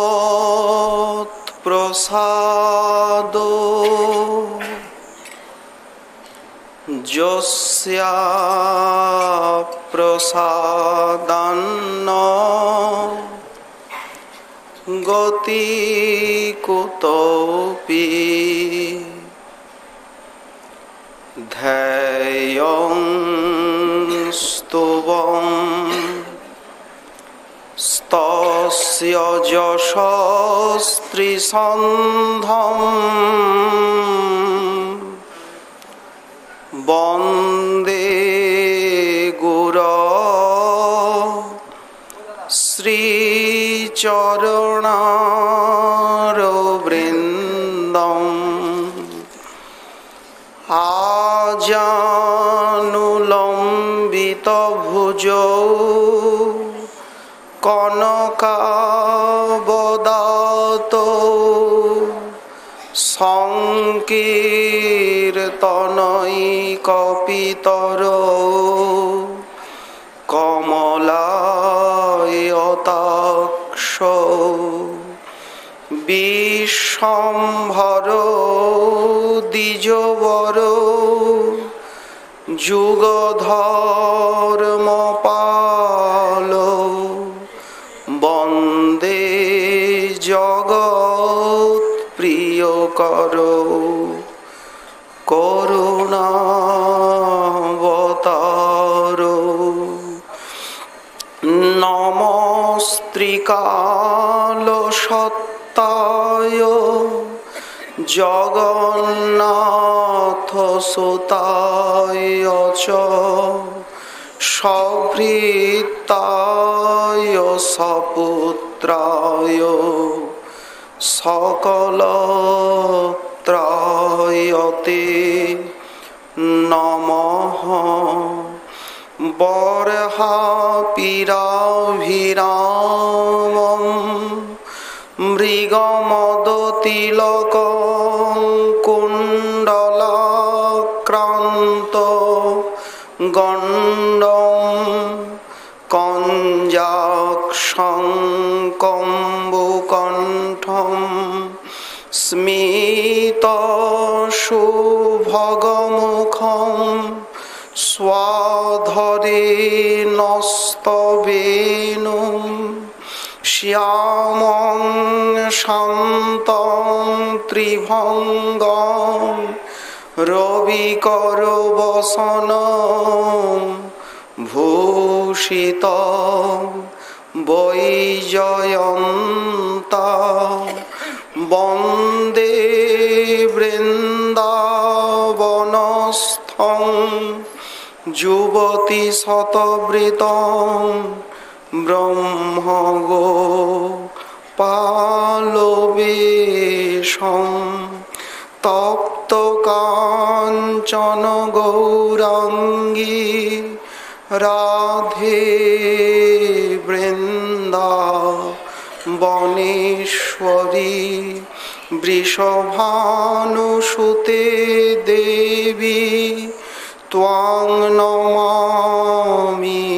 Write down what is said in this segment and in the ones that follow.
ভগবৎ প্রসাদ যস্যা প্রসাদান্ন গতি কুতোপি ধ্যেয়ং স্তুবং স্তস্য যশস্ত্রিসন্ধম বন্দে গুরো শ্রীচরণারবিন্দম আজানুলম্বিত ভুজৌ কনকাবদাতো সংকীর্তনৈকপিতরো কমলায়তাক্ষো বিশ্বম্ভরো দ্বিজবরো যুগধর্মপালো বন্দে জগৎ প্রিয়করো করুণাবতারো নমস্ত্রিকালসত্তায় জগন্নাথসুতায় চ সভৃতায় সপুত্রায় সকলত্রায়তে নমঃ বর্হাপিরাভিরামং মৃগমদতিলকং কুণ্ডলাক্রান্ত গণ্ডং কঞ্জাক্ষং কম্বুকণ্ঠং স্মিতশুভগমুখং স্বাধরেণস্তবেনুং শ্যামং শান্तं ত্রিভঙ্গং রবিকরবসनं ভূষিतं বৈজয়ন্तं বন্দে বৃন্দাবনস্থং যুবতীশতবৃতং ব্রহ্মগোপালবেশং তপ্তকাঞ্চন গৌরাঙ্গী রাধে বৃন্দাবনেশ্বরী বৃষভানুসুতে দেবী ত্বাং নমামি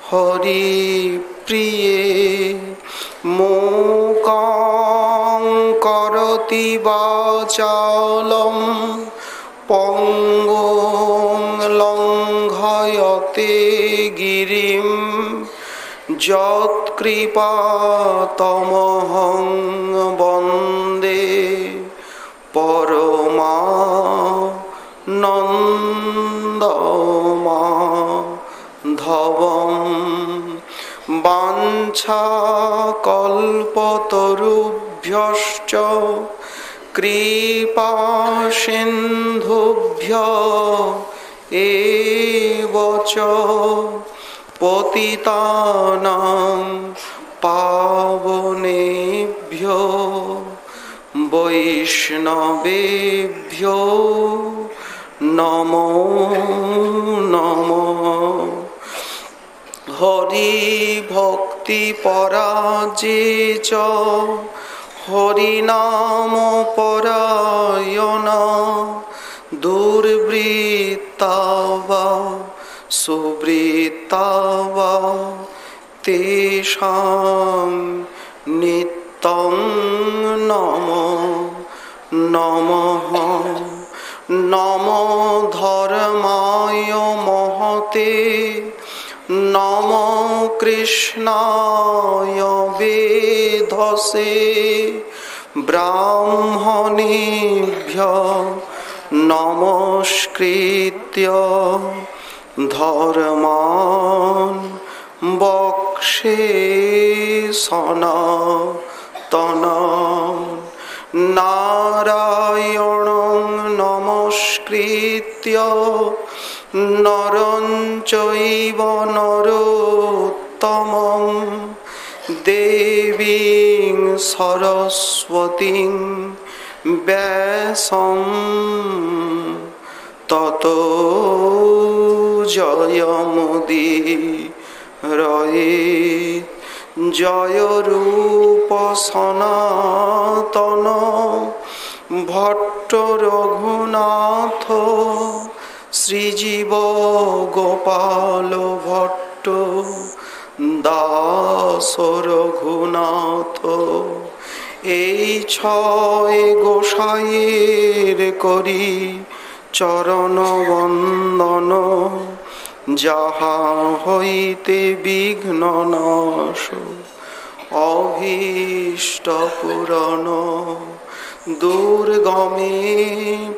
হরিপ্রিয়ে মূকং করোতি বাচালং পঙ্গুং লঙ্ঘয়তে গিরিম যৎকৃপাতমহং বন্দে পরমানন্দমাধবম বাঞ্ছাকল্পতরুভ্যশ্চ কৃপাসিন্ধুভ্যো এব চ পতিতানাং পাবনেভ্যো বৈষ্ণবেভ্যো নমো নমঃ। হরি ভক্তি পরাজে চ হরিনাম পরায়ণা দুর্বৃত্তা বা সুবৃত্তা বা তেষাং নিত্যং নমো নমঃ। নমো ধর্মায় মহতে নমো কৃষ্ণায় বেধসে ব্রাহ্মণেভ্যঃ নমস্কৃত্য ধর্মাन् বক্ষ্যে সনাতনम्। নারায়ণং নমস্কৃত্য নরং চৈব নরোত্তমং দেবীং সরস্বতীং ব্যাসং ততো জয়মুদীরয়েৎ। জয় রূপ সনাতন ভট্ট রঘুনাথ শ্রীজীব গোপাল ভট্ট দাস রঘুনাথ। এই ছয় গোসাইয়ের করি চরণ বন্দন, যাহা হইতে বিঘ্ন নাশ অভীষ্ট পূরণ। দুর্গমে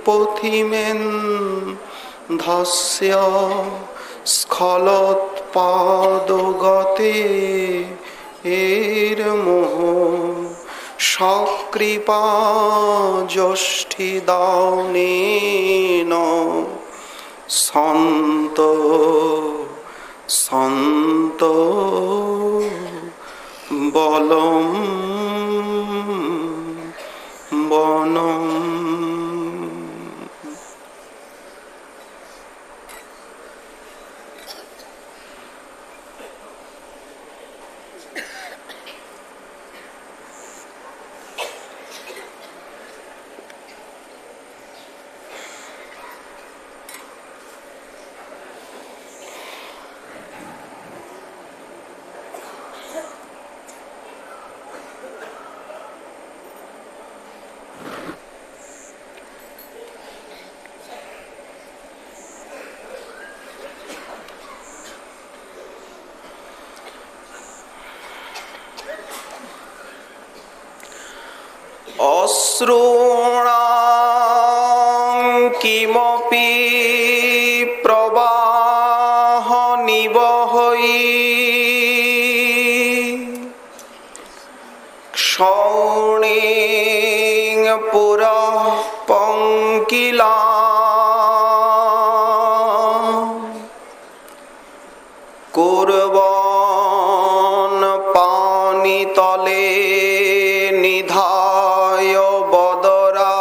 পথিমেন ধস্য স্খলৎপাদগতে এর মোহ। সকৃপা যষ্ঠি দানেন সন্ত সন্ত বলম বনম। অশ্রূণাং কিমপি প্রবাহ নিবহৈ ক্ষৌণিং পুরঃ পঙ্কিলাং কুর্বন পানিতলে নিধায় বদরা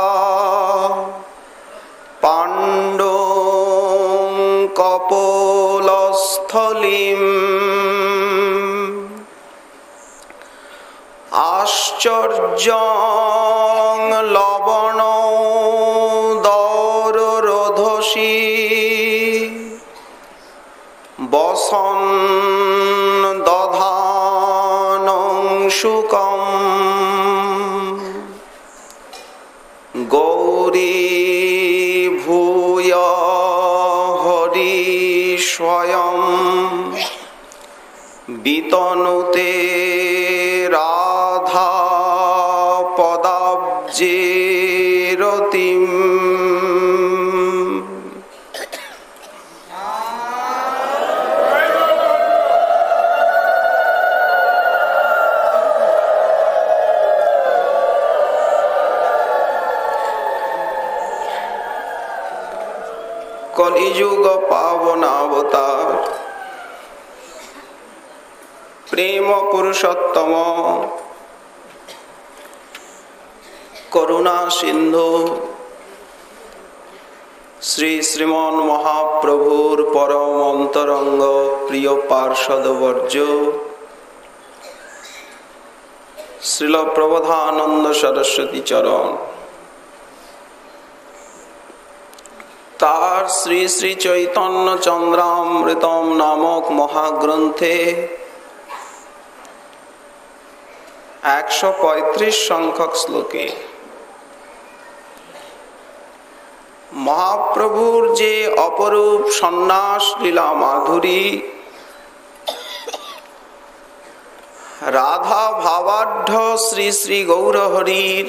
পাণ্ডুং কপোলস্থলিম। আশ্চর্যং লবণ দররোধসি বসন দধানং শুকম। গৌরী ভূয় হরি স্বয়ং বিতনুতে রাধা পদাব্জে রতিম কলিযুগ পাবনাবতার প্রেম পুরুষোত্তম করুণা সিন্ধু শ্রী শ্রীমন মহাপ্রভুর পরম অন্তরঙ্গ প্রিয় পার্ষদবর্য শ্রীল প্রবোধানন্দ সরস্বতী চরণ তার শ্রী শ্রী চৈতন্য চন্দ্রামৃতম নামক মহাগ্রন্থে 135 সংখ্যক শ্লোকে মহাপ্রভুর যে অপরূপ সন্ন্যাস লীলা মাধুরী, রাধা ভাবাঢ্য শ্রী শ্রী গৌরহরির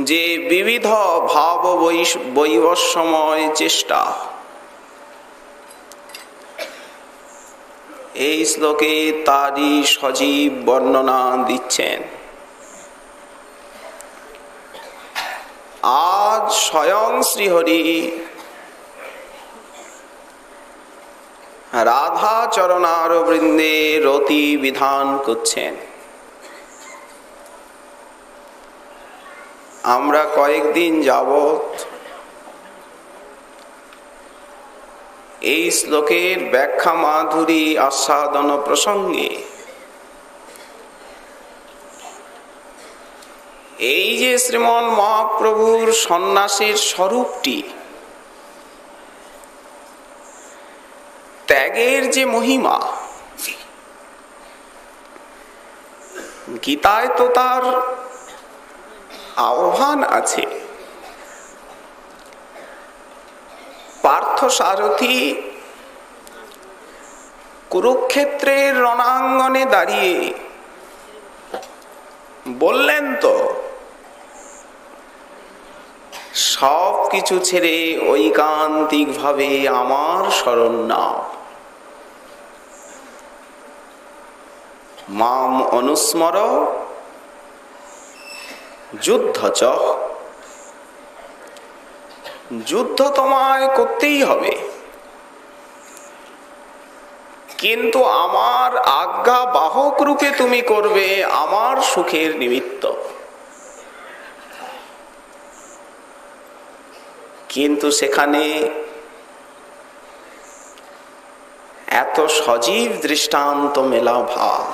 যে বিবিধ ভাব বৈবস্যময় চেষ্টা, এই শ্লোকে তারই সজীব বর্ণনা দিচ্ছেন। আজ স্বয়ং শ্রীহরি রাধা চরণার বৃন্দে রতি বিধান করছেন। আমরা কয়েকদিন যাবৎ এই শ্লোকের ব্যাখ্যা মাধুরী আস্বাদন প্রসঙ্গে এই যে শ্রীমন মহাপ্রভুর সন্ন্যাসের স্বরূপটি, ত্যাগের যে মহিমা, গীতায় তো তার আহ্বান আছে। পার্থ সারথী কুরুক্ষেত্রের রণাঙ্গনে দাঁড়িয়ে বললেন তো, সব কিছু ছেড়ে ঐকান্তিক ভাবে আমার শরণ নাও, মাম অনুস্মর যুদ্ধ চ। যুদ্ধ তোমায় করতেই হবে, কিন্তু আমার আজ্ঞা বাহক রূপে তুমি করবে আমার সুখের নিমিত্ত। কিন্তু সেখানে এত সজীব দৃষ্টান্ত মেলা ভার।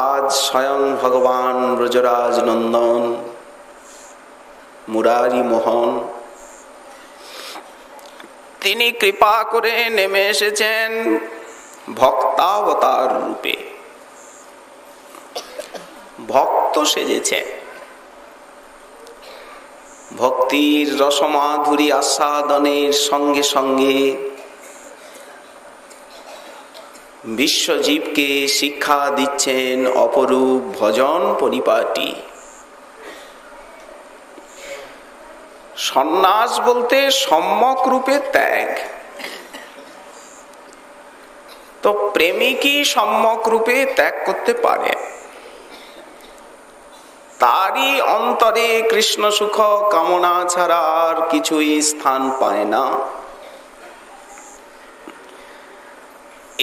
আজ স্বয়ং ভগবান ব্রজরাজ নন্দন মুরারি মোহন তিনি কৃপা করে নেমে এসেছেন ভক্তাবতার রূপে, ভক্ত সেজেছেন। ভক্তির রসমাধুরী আস্বাদনের সঙ্গে সঙ্গে বিশ্বজীবকে শিক্ষা দিচ্ছেন অপরূপ ভজন পরিপাটি। সন্ন্যাস বলতে সম্যক রূপে ত্যাগ। তো প্রেমিকই সম্যক রূপে ত্যাগ করতে পারে, তারই অন্তরে কৃষ্ণ সুখ কামনা ছাড়া আর কিছুই স্থান পায় না।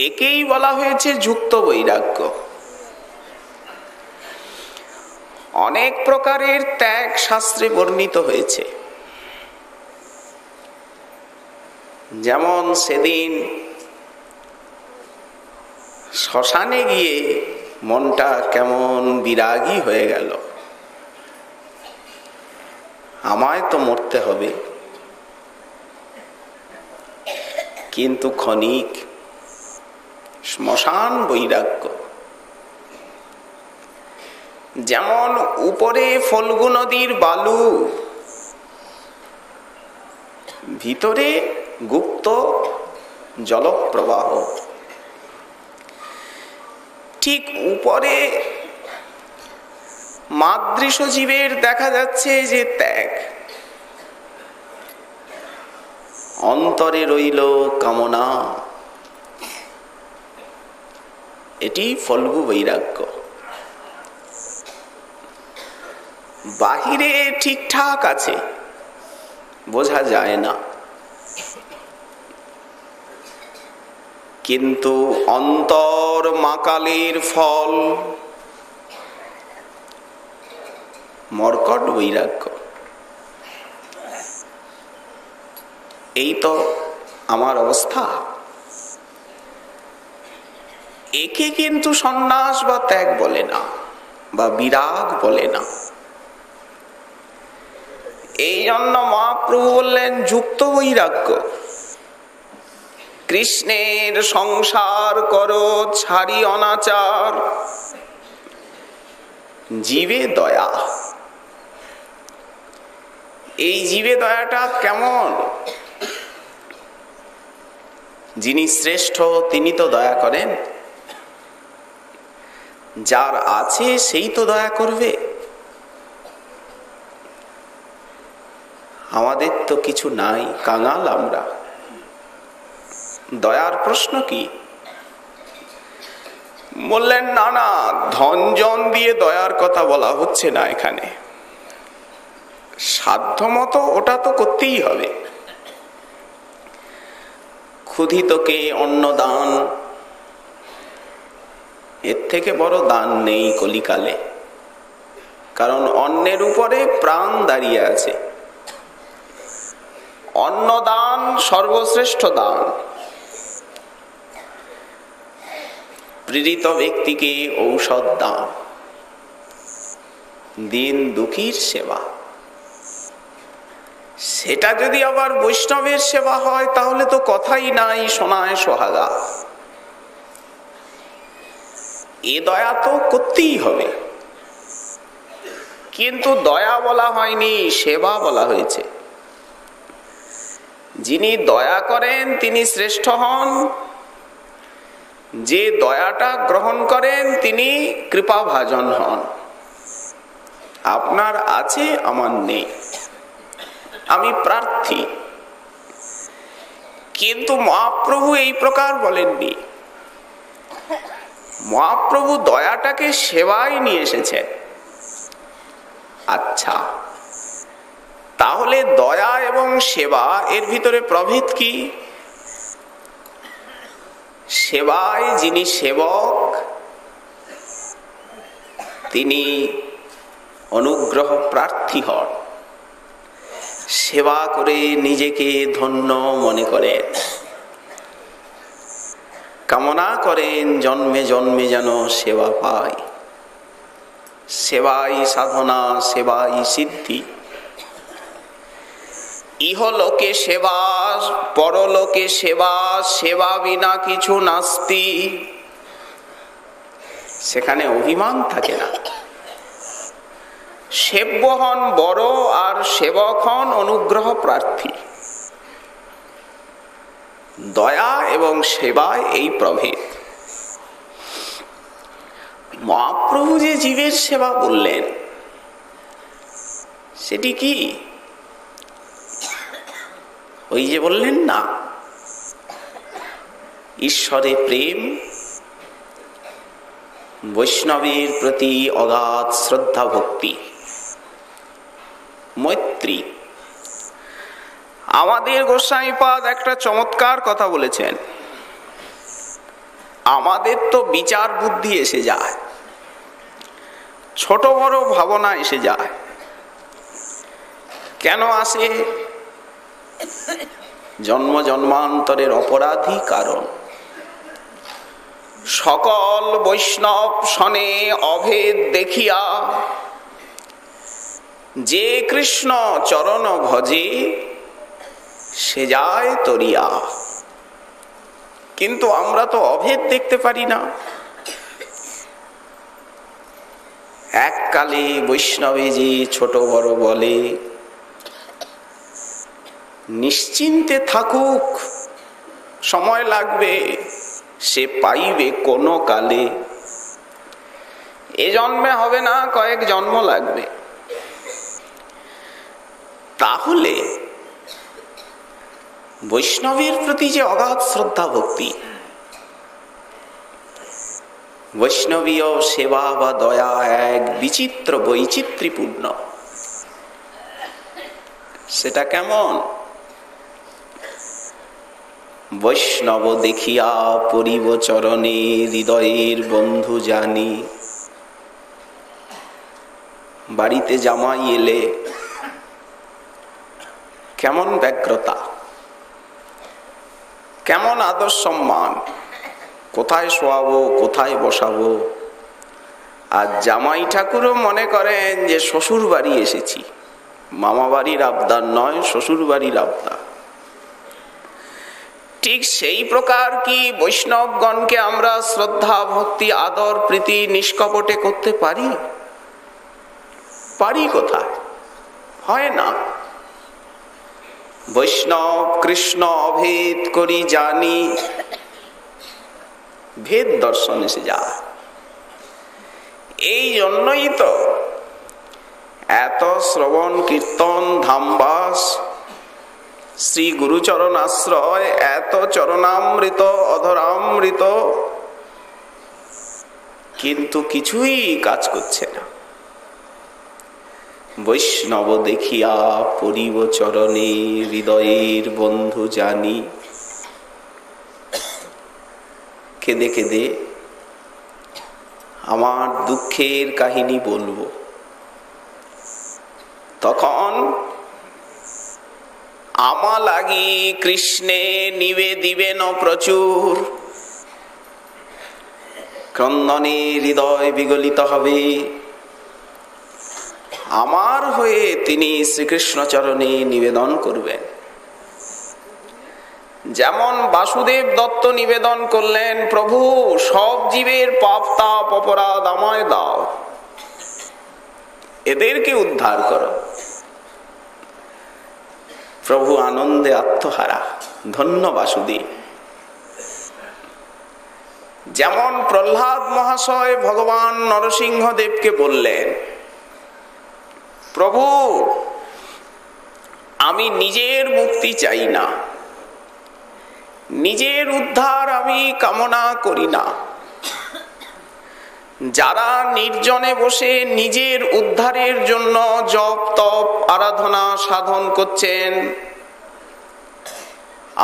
একেই বলা হয়েছে যুক্ত বৈরাগ্য। অনেক প্রকারের ত্যাগ শাস্ত্রে বর্ণিত হয়েছে। যেমন সেদিন শ্মশানে গিয়ে মনটা কেমন বিরাগী হয়ে গেল, আমায় তো মরতে হবে, কিন্তু ক্ষণিক শ্মশান বৈরাগ্য। যেমন উপরে ফল্গু নদীর বালু, ভিতরে গুপ্ত জলপ্রবাহ, ঠিক উপরে মাদৃশ জীবের দেখা যাচ্ছে যে ত্যাগ, অন্তরে রইল কামনা, এটি ফল্গু বৈরাগ্য। বাহিরে ঠিকঠাক আছে, বোঝা যায় না, কিন্তু অন্তর মাকালের ফল মর্কট বৈরাগ্য। এই তো আমার অবস্থা। একে কিন্তু সন্ন্যাস বা ত্যাগ বলে না, বা বিরাগ বলে না। এই জন্য মহাপ্রভু বললেন যুক্ত বৈরাগ্য। কৃষ্ণের সংসার করো ছাড়ি অনাচার, জীবে দয়া। এই জীবে দয়াটা কেমন? যিনি শ্রেষ্ঠ তিনি তো দয়া করেন, যার আছে সেই তো দয়া করবে। আমাদের তো কিছু নাই, কাঙাল আমরা, দয়ার প্রশ্ন কি? বললেন না না, ধনজন দিয়ে দয়ার কথা বলা হচ্ছে না এখানে। সাধ্যমতো ওটা তো করতেই হবে। ক্ষুধিতকে অন্নদান, এর থেকে বড় দান নেই কলিকালে। কারণ অন্নের উপরে প্রাণ দাঁড়িয়ে আছে। অন্নদান সর্বশ্রেষ্ঠ দান। পীড়িত ব্যক্তিকে ঔষধ দান, দিন দুঃখীর সেবা। সেটা যদি আবার বৈষ্ণবের সেবা হয় তাহলে তো কথাই নাই, সোনায় সোহাগা। এ দয়া তো করতেই হবে। কিন্তু দয়া বলা হয়নি, সেবা বলা হয়েছে। যিনি দয়া করেন তিনি শ্রেষ্ঠ হন, যে দয়াটা গ্রহণ করেন তিনি কৃপাভাজন হন। আপনার আছে, আমার নেই, আমি প্রার্থী। কিন্তু মহাপ্রভু এই প্রকার বলেননি। মহাপ্রভু দয়াটাকে সেবায় নিয়ে এসেছেন। আচ্ছা, তাহলে দয়া এবং সেবা এর ভিতরে প্রভেদ কি? সেবায় যিনি সেবক তিনি অনুগ্রহ প্রার্থী হন, সেবা করে নিজেকে ধন্য মনে করেন, কামনা করেন জন্মে জন্মে যেন সেবা পায়। সেবাই সাধনা, সেবাই সিদ্ধি। ইহলোকে সেবা, পরলোকে সেবা, সেবা বিনা কিছু নাস্তি। সেখানে অভিমান থাকে না। সেব্য হন বড় আর সেবক হন অনুগ্রহ প্রার্থী। দয়া এবং সেবায় এই প্রভেদ। মহাপ্রভু যে জীবের সেবা বললেন সেটি কি? ওই যে বললেন না, ঈশ্বরে প্রেম, বৈষ্ণবের প্রতি অগাধ শ্রদ্ধা ভক্তি, মৈত্রী। আমাদের গোস্বামীপাদ একটা চমৎকার কথা বলেছেন। আমাদের তো বিচার বুদ্ধি এসে যায়, ছোট বড় ভাবনা এসে যায়। কেন আসে? জন্ম জন্মান্তরের অপরাধী কারণ। সকল বৈষ্ণব শনে অভেদ দেখিয়া যে কৃষ্ণ চরণ ভজে সে যায় তরিয়া। কিন্তু আমরা তো অভেদ দেখতে পারি না। এককালে বৈষ্ণবে যে ছোট বড় বলে, নিশ্চিন্তে থাকুক, সময় লাগবে, সে পাইবে কোনো কালে। এ জন্মে হবে না, কয়েক জন্ম লাগবে। তাহলে বৈষ্ণবের প্রতি যে অগাধ শ্রদ্ধা ভক্তি, বৈষ্ণবীয় সেবা বা দয়া এক বিচিত্র বৈচিত্র্যপূর্ণ। সেটা কেমন? বৈষ্ণব দেখিয়া পরিব চরণে, হৃদয়ের বন্ধু জানি। বাড়িতে জামাই এলে কেমন ব্যগ্রতা, কেমন আদর সম্মান, কোথায় শোয়াবো, কোথায় বসাবো। আর জামাই ঠাকুরও মনে করেন যে শ্বশুর বাড়ি এসেছি, মামা বাড়ির আবদার নয়, শ্বশুর বাড়ির আবদার। ঠিক সেই প্রকার কি বৈষ্ণবগণকে আমরা শ্রদ্ধা ভক্তি আদর প্রীতি নিষ্কপটে করতে পারি? পারি কোথায়? হয় না। বৈষ্ণব কৃষ্ণ অভেদ করি জানি, ভেদ দর্শন এসে যায়। এই জন্যই তো এত শ্রবণ কীর্তন ধামবাস, শ্রী গুরুচরণ আশ্রয়, এত চরণামৃত অধরামৃত, কিন্তু কিছুই কাজ করছে না। বৈষ্ণব দেখিয়া পরিব চরণে, হৃদয়ের বন্ধু জানি। কেঁদে কেঁদে আমার দুঃখের কাহিনী বলবো, তখন আমা লাগি কৃষ্ণে নিবেদিবেন প্রচুর। ক্রন্দনে হৃদয় বিগলিত হবে, আমার হয়ে তিনি শ্রীকৃষ্ণ চরণে নিবেদন করবেন। যেমন বাসুদেব দত্ত নিবেদন করলেন, প্রভু সব জীবের পাপ তাপ অপরাধ আমায় দাও, এদেরকে উদ্ধার করো। প্রভু আনন্দে আত্মহারা, ধন্য বাসুদেব। যেমন প্রহ্লাদ মহাশয় ভগবান নরসিংহদেবকে বললেন, প্রভু আমি নিজের মুক্তি চাই না, নিজের উদ্ধার আমি কামনা করি না। যারা নির্জনে বসে নিজের উদ্ধারের জন্য জপ তপ আরাধনা সাধন করছেন,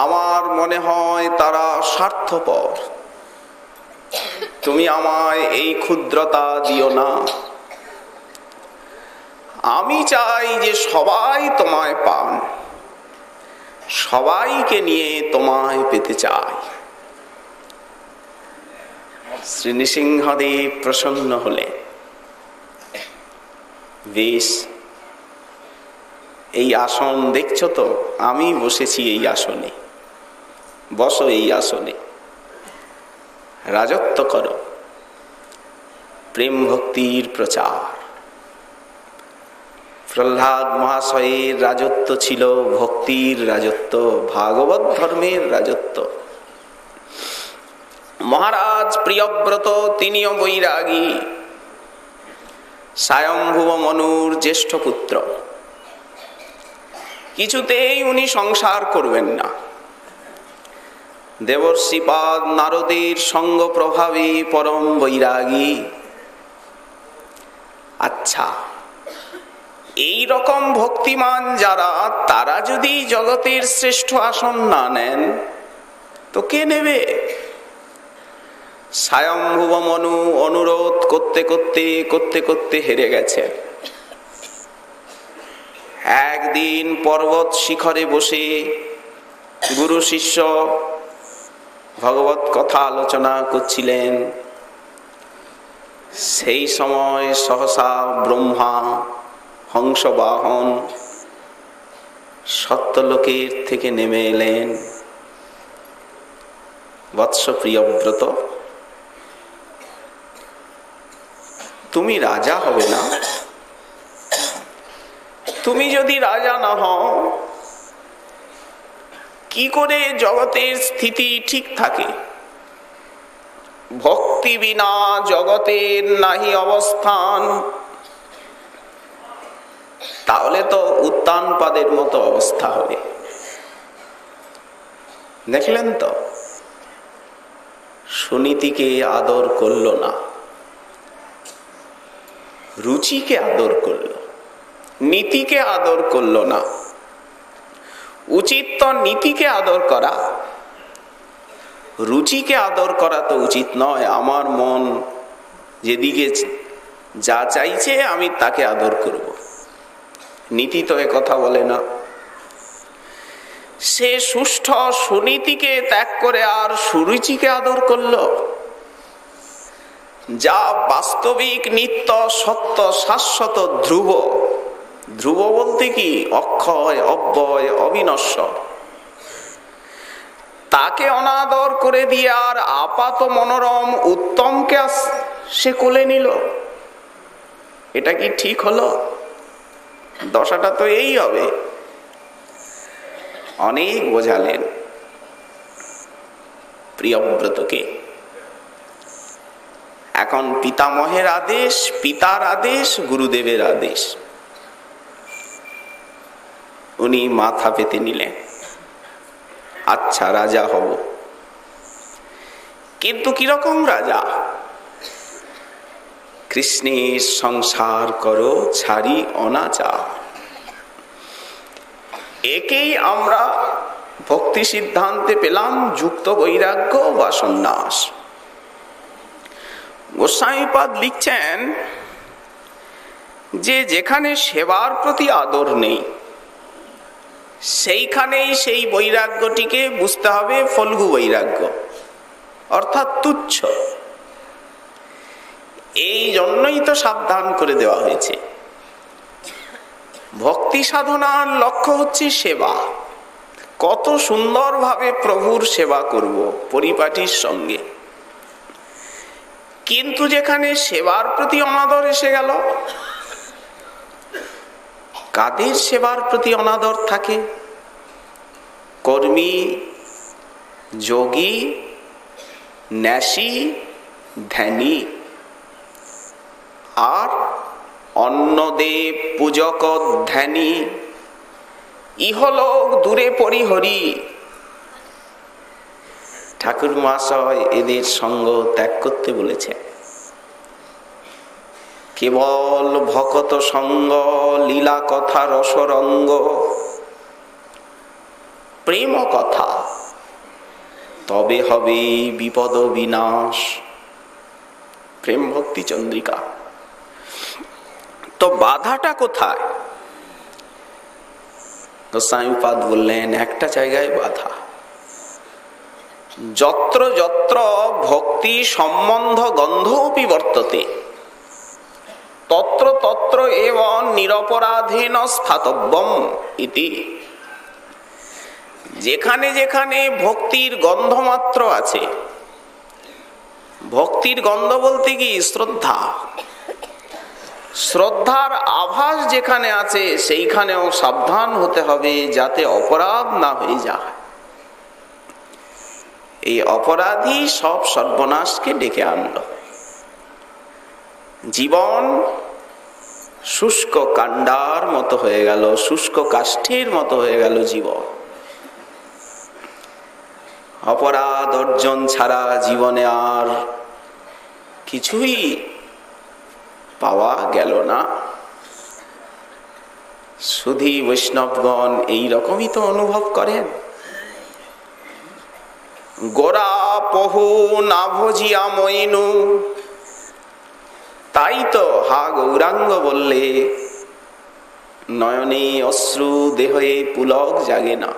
আমার মনে হয় তারা স্বার্থপর। তুমি আমায় এই ক্ষুদ্রতা দিও না। আমি চাই যে সবাই তোমায় পান, সবাইকে নিয়ে তোমায় পেতে চাই। শ্রী নৃসিংহদেব প্রসন্ন হলে, বেশ, এই আসন দেখছো তো, আমি বসেছি এই আসনে, বসো এই আসনে, রাজত্ব করো। প্রেম ভক্তির প্রচার। প্রহ্লাদ মহাশয়ের রাজত্ব ছিল ভক্তির রাজত্ব, ভাগবত ধর্মের রাজত্ব। মহারাজ প্রিয়ব্রত তিনিও বৈরাগী, স্বয়ম্ভুব মনুর জ্যেষ্ঠ পুত্র। কিছুতেই উনি সংসার করবেন না। দেবর্ষিপাদ নারদের সঙ্গ প্রভাবে পরম বৈরাগী। আচ্ছা, এই রকম ভক্তিমান যারা, তারা যদি জগতের শ্রেষ্ঠ আসন না নেন তো কে নেবে? স্বয়ম্ভুব মনু অনুরোধ করতে করতে করতে করতে হেরে গেছে। একদিন পর্বত শিখরে বসে গুরু শিষ্য ভগবত কথা আলোচনা করছিলেন। সেই সময় সহসা ব্রহ্মা হংস বাহন সত্যলোকের থেকে নেমে এলেন। বৎস প্রিয়ব্রত, তুমি রাজা হবে না? তুমি যদি রাজা না হও কি করে জগতের স্থিতি ঠিক থাকে? ভক্তি বিনা জগতের নাহি অবস্থান। তাহলে তো উত্তানপাদের মতো অবস্থা হবে। দেখলেন তো, সুনীতিকে আদর করল না, রুচিকে আদর করল, নীতিকে আদর করল না। উচিত তো নীতিকে আদর করা, রুচিকে আদর করা তো উচিত নয়। আমার মন যেদিকে যা চাইছে আমি তাকে আদর করব, নীতি তো এ কথা বলে না। সে সুষ্ঠ সুনীতিকে ত্যাগ করে আর সুরুচিকে আদর করল, যা বাস্তবিক নিত্য সত্য শাশ্বত ধ্রুব। ধ্রুব বলতে কি? অক্ষয় অব্যয় অবিনশ্বর। তাকে অনাদর করে দিয়ে আর আপাত মনোরম উত্তমকে সে কোলে নিল। এটা কি ঠিক হলো? দশাটা তো এই হবে। অনেক বোঝালেন প্রিয়ব্রতকে। এখন পিতামহের আদেশ, পিতার আদেশ, গুরুদেবের আদেশ। উনি মাথা পেতে নিলেন, আচ্ছা রাজা হব। কিন্তু কিরকম রাজা? কৃষ্ণের সংসার করো ছাড়ি অনাচার। একেই আমরা ভক্তি সিদ্ধান্তে পেলাম যুক্ত বৈরাগ্য বা সন্ন্যাস। গোস্বামীপাদ লিখছেন যে যেখানে সেবার প্রতি আদর নেই, সেইখানেই সেই বৈরাগ্যটিকে বুঝতে হবে ফল্গু বৈরাগ্য, অর্থাৎ তুচ্ছ। এই জন্যই তো সাবধান করে দেওয়া হয়েছে। ভক্তি সাধনার লক্ষ্য হচ্ছে সেবা। কত সুন্দরভাবে প্রভুর সেবা করব পরিপাটির সঙ্গে। কিন্তু যেখানে সেবার প্রতি অনাদর এসে গেল, কাদের সেবার প্রতি অনাদর থাকে? কর্মী, যোগী, ন্যাসী, ধ্যানী আর অন্নদেব পূজক ধ্যানী। ইহলোক দূরে পরিহরি। ঠাকুর মহাশয় এদের সঙ্গ ত্যাগ করতে বলেছে। কেবল ভকত সঙ্গ, লীলা কথা রসরঙ্গ, প্রেম কথা, তবে হবে বিপদ বিনাশ। প্রেম ভক্তি চন্দ্রিকা। তো বাধাটা কোথায়? গোস্বামীপাদ বললেন একটা জায়গায় বাধা। যত্র যত্র ভক্তি সম্বন্ধ গন্ধোপি বর্ততে তত্র তত্র এব নিরপরাধেন স্থাতব্যম ইতি। যেখানে যেখানে ভক্তির গন্ধ মাত্র আছে, ভক্তির গন্ধ বলতে কি? শ্রদ্ধা। শ্রদ্ধার আভাস যেখানে আছে সেইখানেও সাবধান হতে হবে যাতে অপরাধ না হয়ে যায়। এই অপরাধী সব সর্বনাশকে ডেকে আনলো। জীবন শুষ্ক কাণ্ডার মতো হয়ে গেল, শুষ্ক কাষ্ঠের মতো হয়ে গেল জীবন। অপরাধ অর্জন ছাড়া জীবনে আর কিছুই পাওয়া গেল না। শুধু বৈষ্ণবগণ এই রকমই তো অনুভব করেন। গোরা পহু না ভজিয়া মইনু, তাই তো হা গৌরাঙ্গ বললে নয়নে অশ্রু দেহে পুলক জাগে না।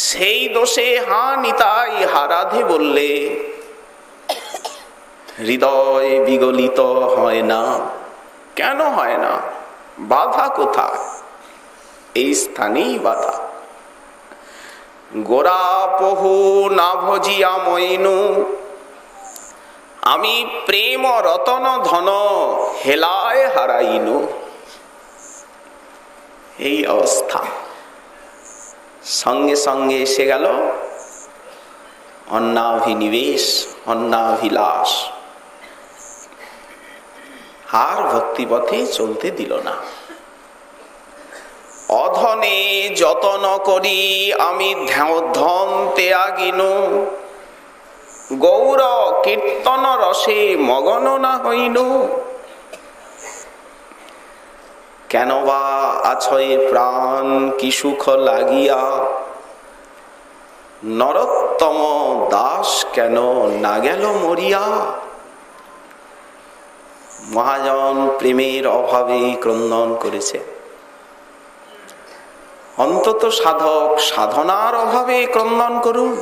সেই দোষে হা নিতাই হা রাধে বললে হৃদয় বিগলিত হয় না। কেন হয় না? বাধা কোথায়? এই স্থানেই বাধা। গোরা পহু না ভজিয়া মইনু, আমি প্রেম রতন ধন হেলায় হারাইনু। এই অবস্থা। সঙ্গে সঙ্গে এসে গেল অন্নাভিনিবেশ, অন্নাভিলাষ, আর ভক্তিপথে চলতে দিল না। অধনে যতন করি আমি ধন ত্যাগিনু, গৌর কীর্তন রসে মগন না হইনু। কেন বা আছয় প্রাণ কি সুখ লাগিয়া, নরোত্তম দাস কেন না গেল মরিয়া। মহাজন প্রেমের অভাবে ক্রন্দন করেছে, অন্তত সাধক সাধনার অভাবে ক্রন্দন করুন।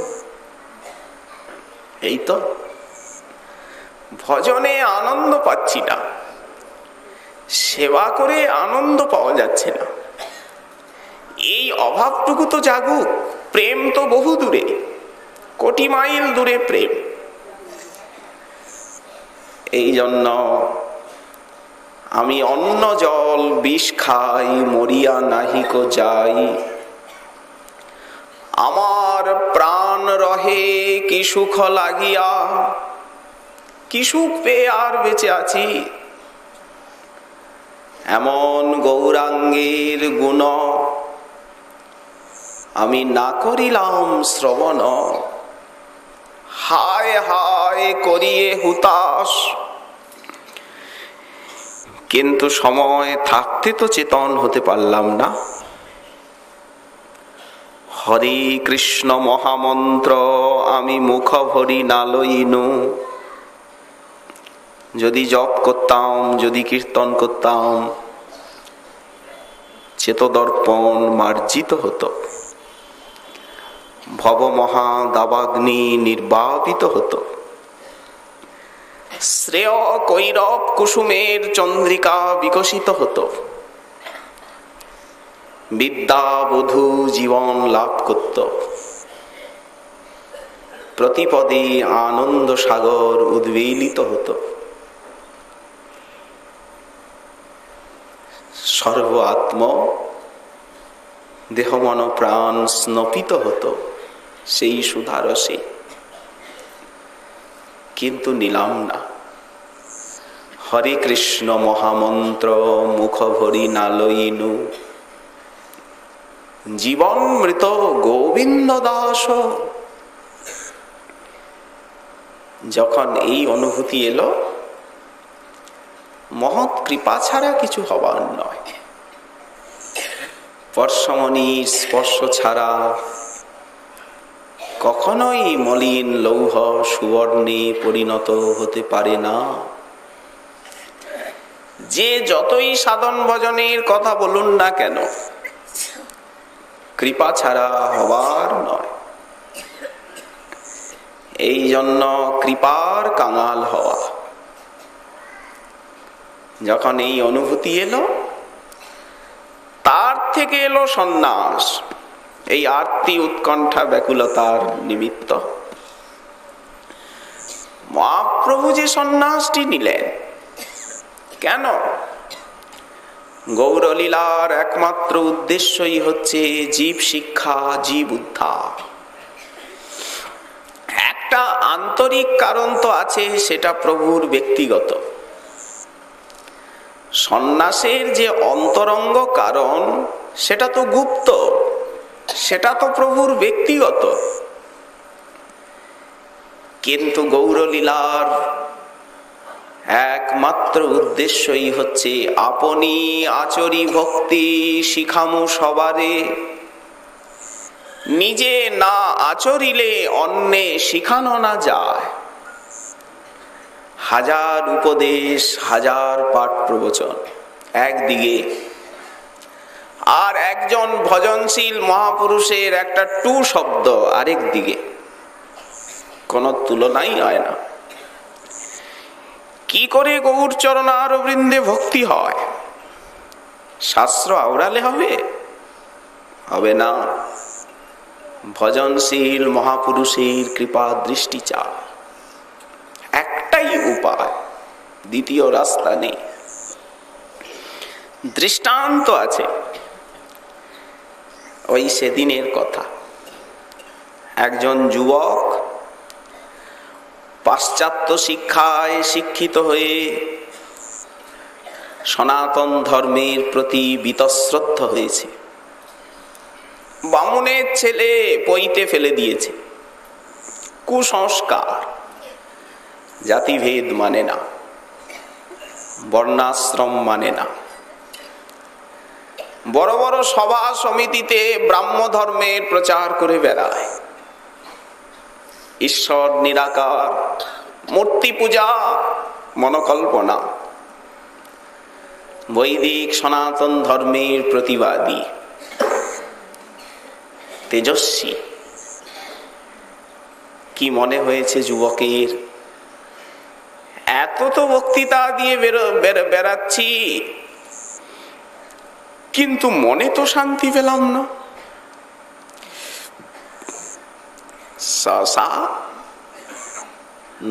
এই তো ভজনে আনন্দ পাচ্ছি না, সেবা করে আনন্দ পাওয়া যাচ্ছে না, এই অভাবটুকু তো জাগুক। প্রেম তো বহু দূরে, কোটি মাইল দূরে প্রেম। এই জন্য আমি অন্ন জল বিষ খাই, মরিয়া নাহিকো যাই। আমার প্রাণ রহে কি সুখ লাগিয়া, কি সুখ পেয়ে আর বেঁচে আছি। এমন গৌরাঙ্গের গুণ আমি না করিলাম শ্রবণ, হায় হায় করিয়ে হুতাশ। কিন্তু সময় থাকতে তো চেতন হতে পারলাম না। হরে কৃষ্ণ মহামন্ত্র আমি মুখ ভরি না লইনু। যদি জপ করতাম, যদি কীর্তন করতাম, চেতদর্পণ মার্জিত হতো, ভব মহা দাবাগ্নি নির্বাপিত হতো, শ্রেয় কৈরব কুসুমের চন্দ্রিকা বিকশিত হতো, বিদ্যা বধূ জীবন লাভ করত, প্রতিপদে আনন্দ সাগর উদ্বেলিত হতো, সর্ব আত্ম দেহ মন প্রাণ স্নপিত হতো সেই সুধারসে। কিন্তু নিলাম না। হরে কৃষ্ণ মহামন্ত্র মুখ ভরি না লইনু। জীবন মৃত গোবিন্দ দাস। যখন এই অনুভূতি এলো, মহৎ কৃপা ছাড়া কিছু হবার নয়, পরশমণির স্পর্শ ছাড়া কখনোই মলিন লৌহ সুবর্ণে পরিণত হতে পারে না। যে যতই সাধন ভজনের কথা বলুন না কেন, কৃপা ছাড়া হবার নয়। এই জন্য কৃপার কাঙাল হওয়া। যখন এই অনুভূতি এলো, তার থেকে এলো সন্ন্যাস, এই আরতি উৎকণ্ঠা ব্যাকুলতার নিমিত্ত। মহাপ্রভু যে সন্ন্যাসটি নিলেন কেন? গৌরলীলার একমাত্র উদ্দেশ্যই হচ্ছে জীব শিক্ষা, জীব উদ্ধার। একটা আন্তরিক কারণ তো আছে, সেটা প্রভুর ব্যক্তিগত। সন্ন্যাসের যে অন্তরঙ্গ কারণ সেটা তো গুপ্ত, সেটা তো প্রভুর ব্যক্তিগত। কিন্তু গৌরলীলার একমাত্র উদ্দেশ্যই হচ্ছে আপনি আচরি ভক্তি শিখামু সবারে। নিজে না আচরিলে অন্যে শিখানো না যায়। হাজার উপদেশ, হাজার পাঠ প্রবচন একদিকে, আর একজন ভজনশীল মহাপুরুষের একটা টু শব্দ আরেক দিকে, কোনো তুলনাই হয় না। কি করে গৌর চরণার বৃন্দে ভক্তি হয়? শাস্ত্র আওড়ালে হবে? হবে না। ভজনশীল মহাপুরুষের কৃপা দৃষ্টি চায়। একটাই উপায়, দ্বিতীয় রাস্তা নেই। দৃষ্টান্ত আছে। ওই সেদিনের কথা। একজন যুবক পাশ্চাত্য শিক্ষায় শিক্ষিত হয়ে সনাতন ধর্মের প্রতি বীতশ্রদ্ধ হয়েছে। বামুনের ছেলে পইতে ফেলে দিয়েছে, কুসংস্কার, জাতিভেদ মানে না, বর্ণাশ্রম মানে না। বড় বড় সভা সমিতিতে ব্রাহ্ম ধর্মের প্রচার করে বেড়ায়। ঈশ্বর নিরাকার, মূর্তি পূজা মনোকল্পনা। বৈদিক সনাতন ধর্মের প্রতিবাদী, তেজস্বী। কি মনে হয়েছে যুবকের? এত তো বক্তৃতা দিয়ে বেড়াচ্ছি, কিন্তু মনে তো শান্তি পেলাম না।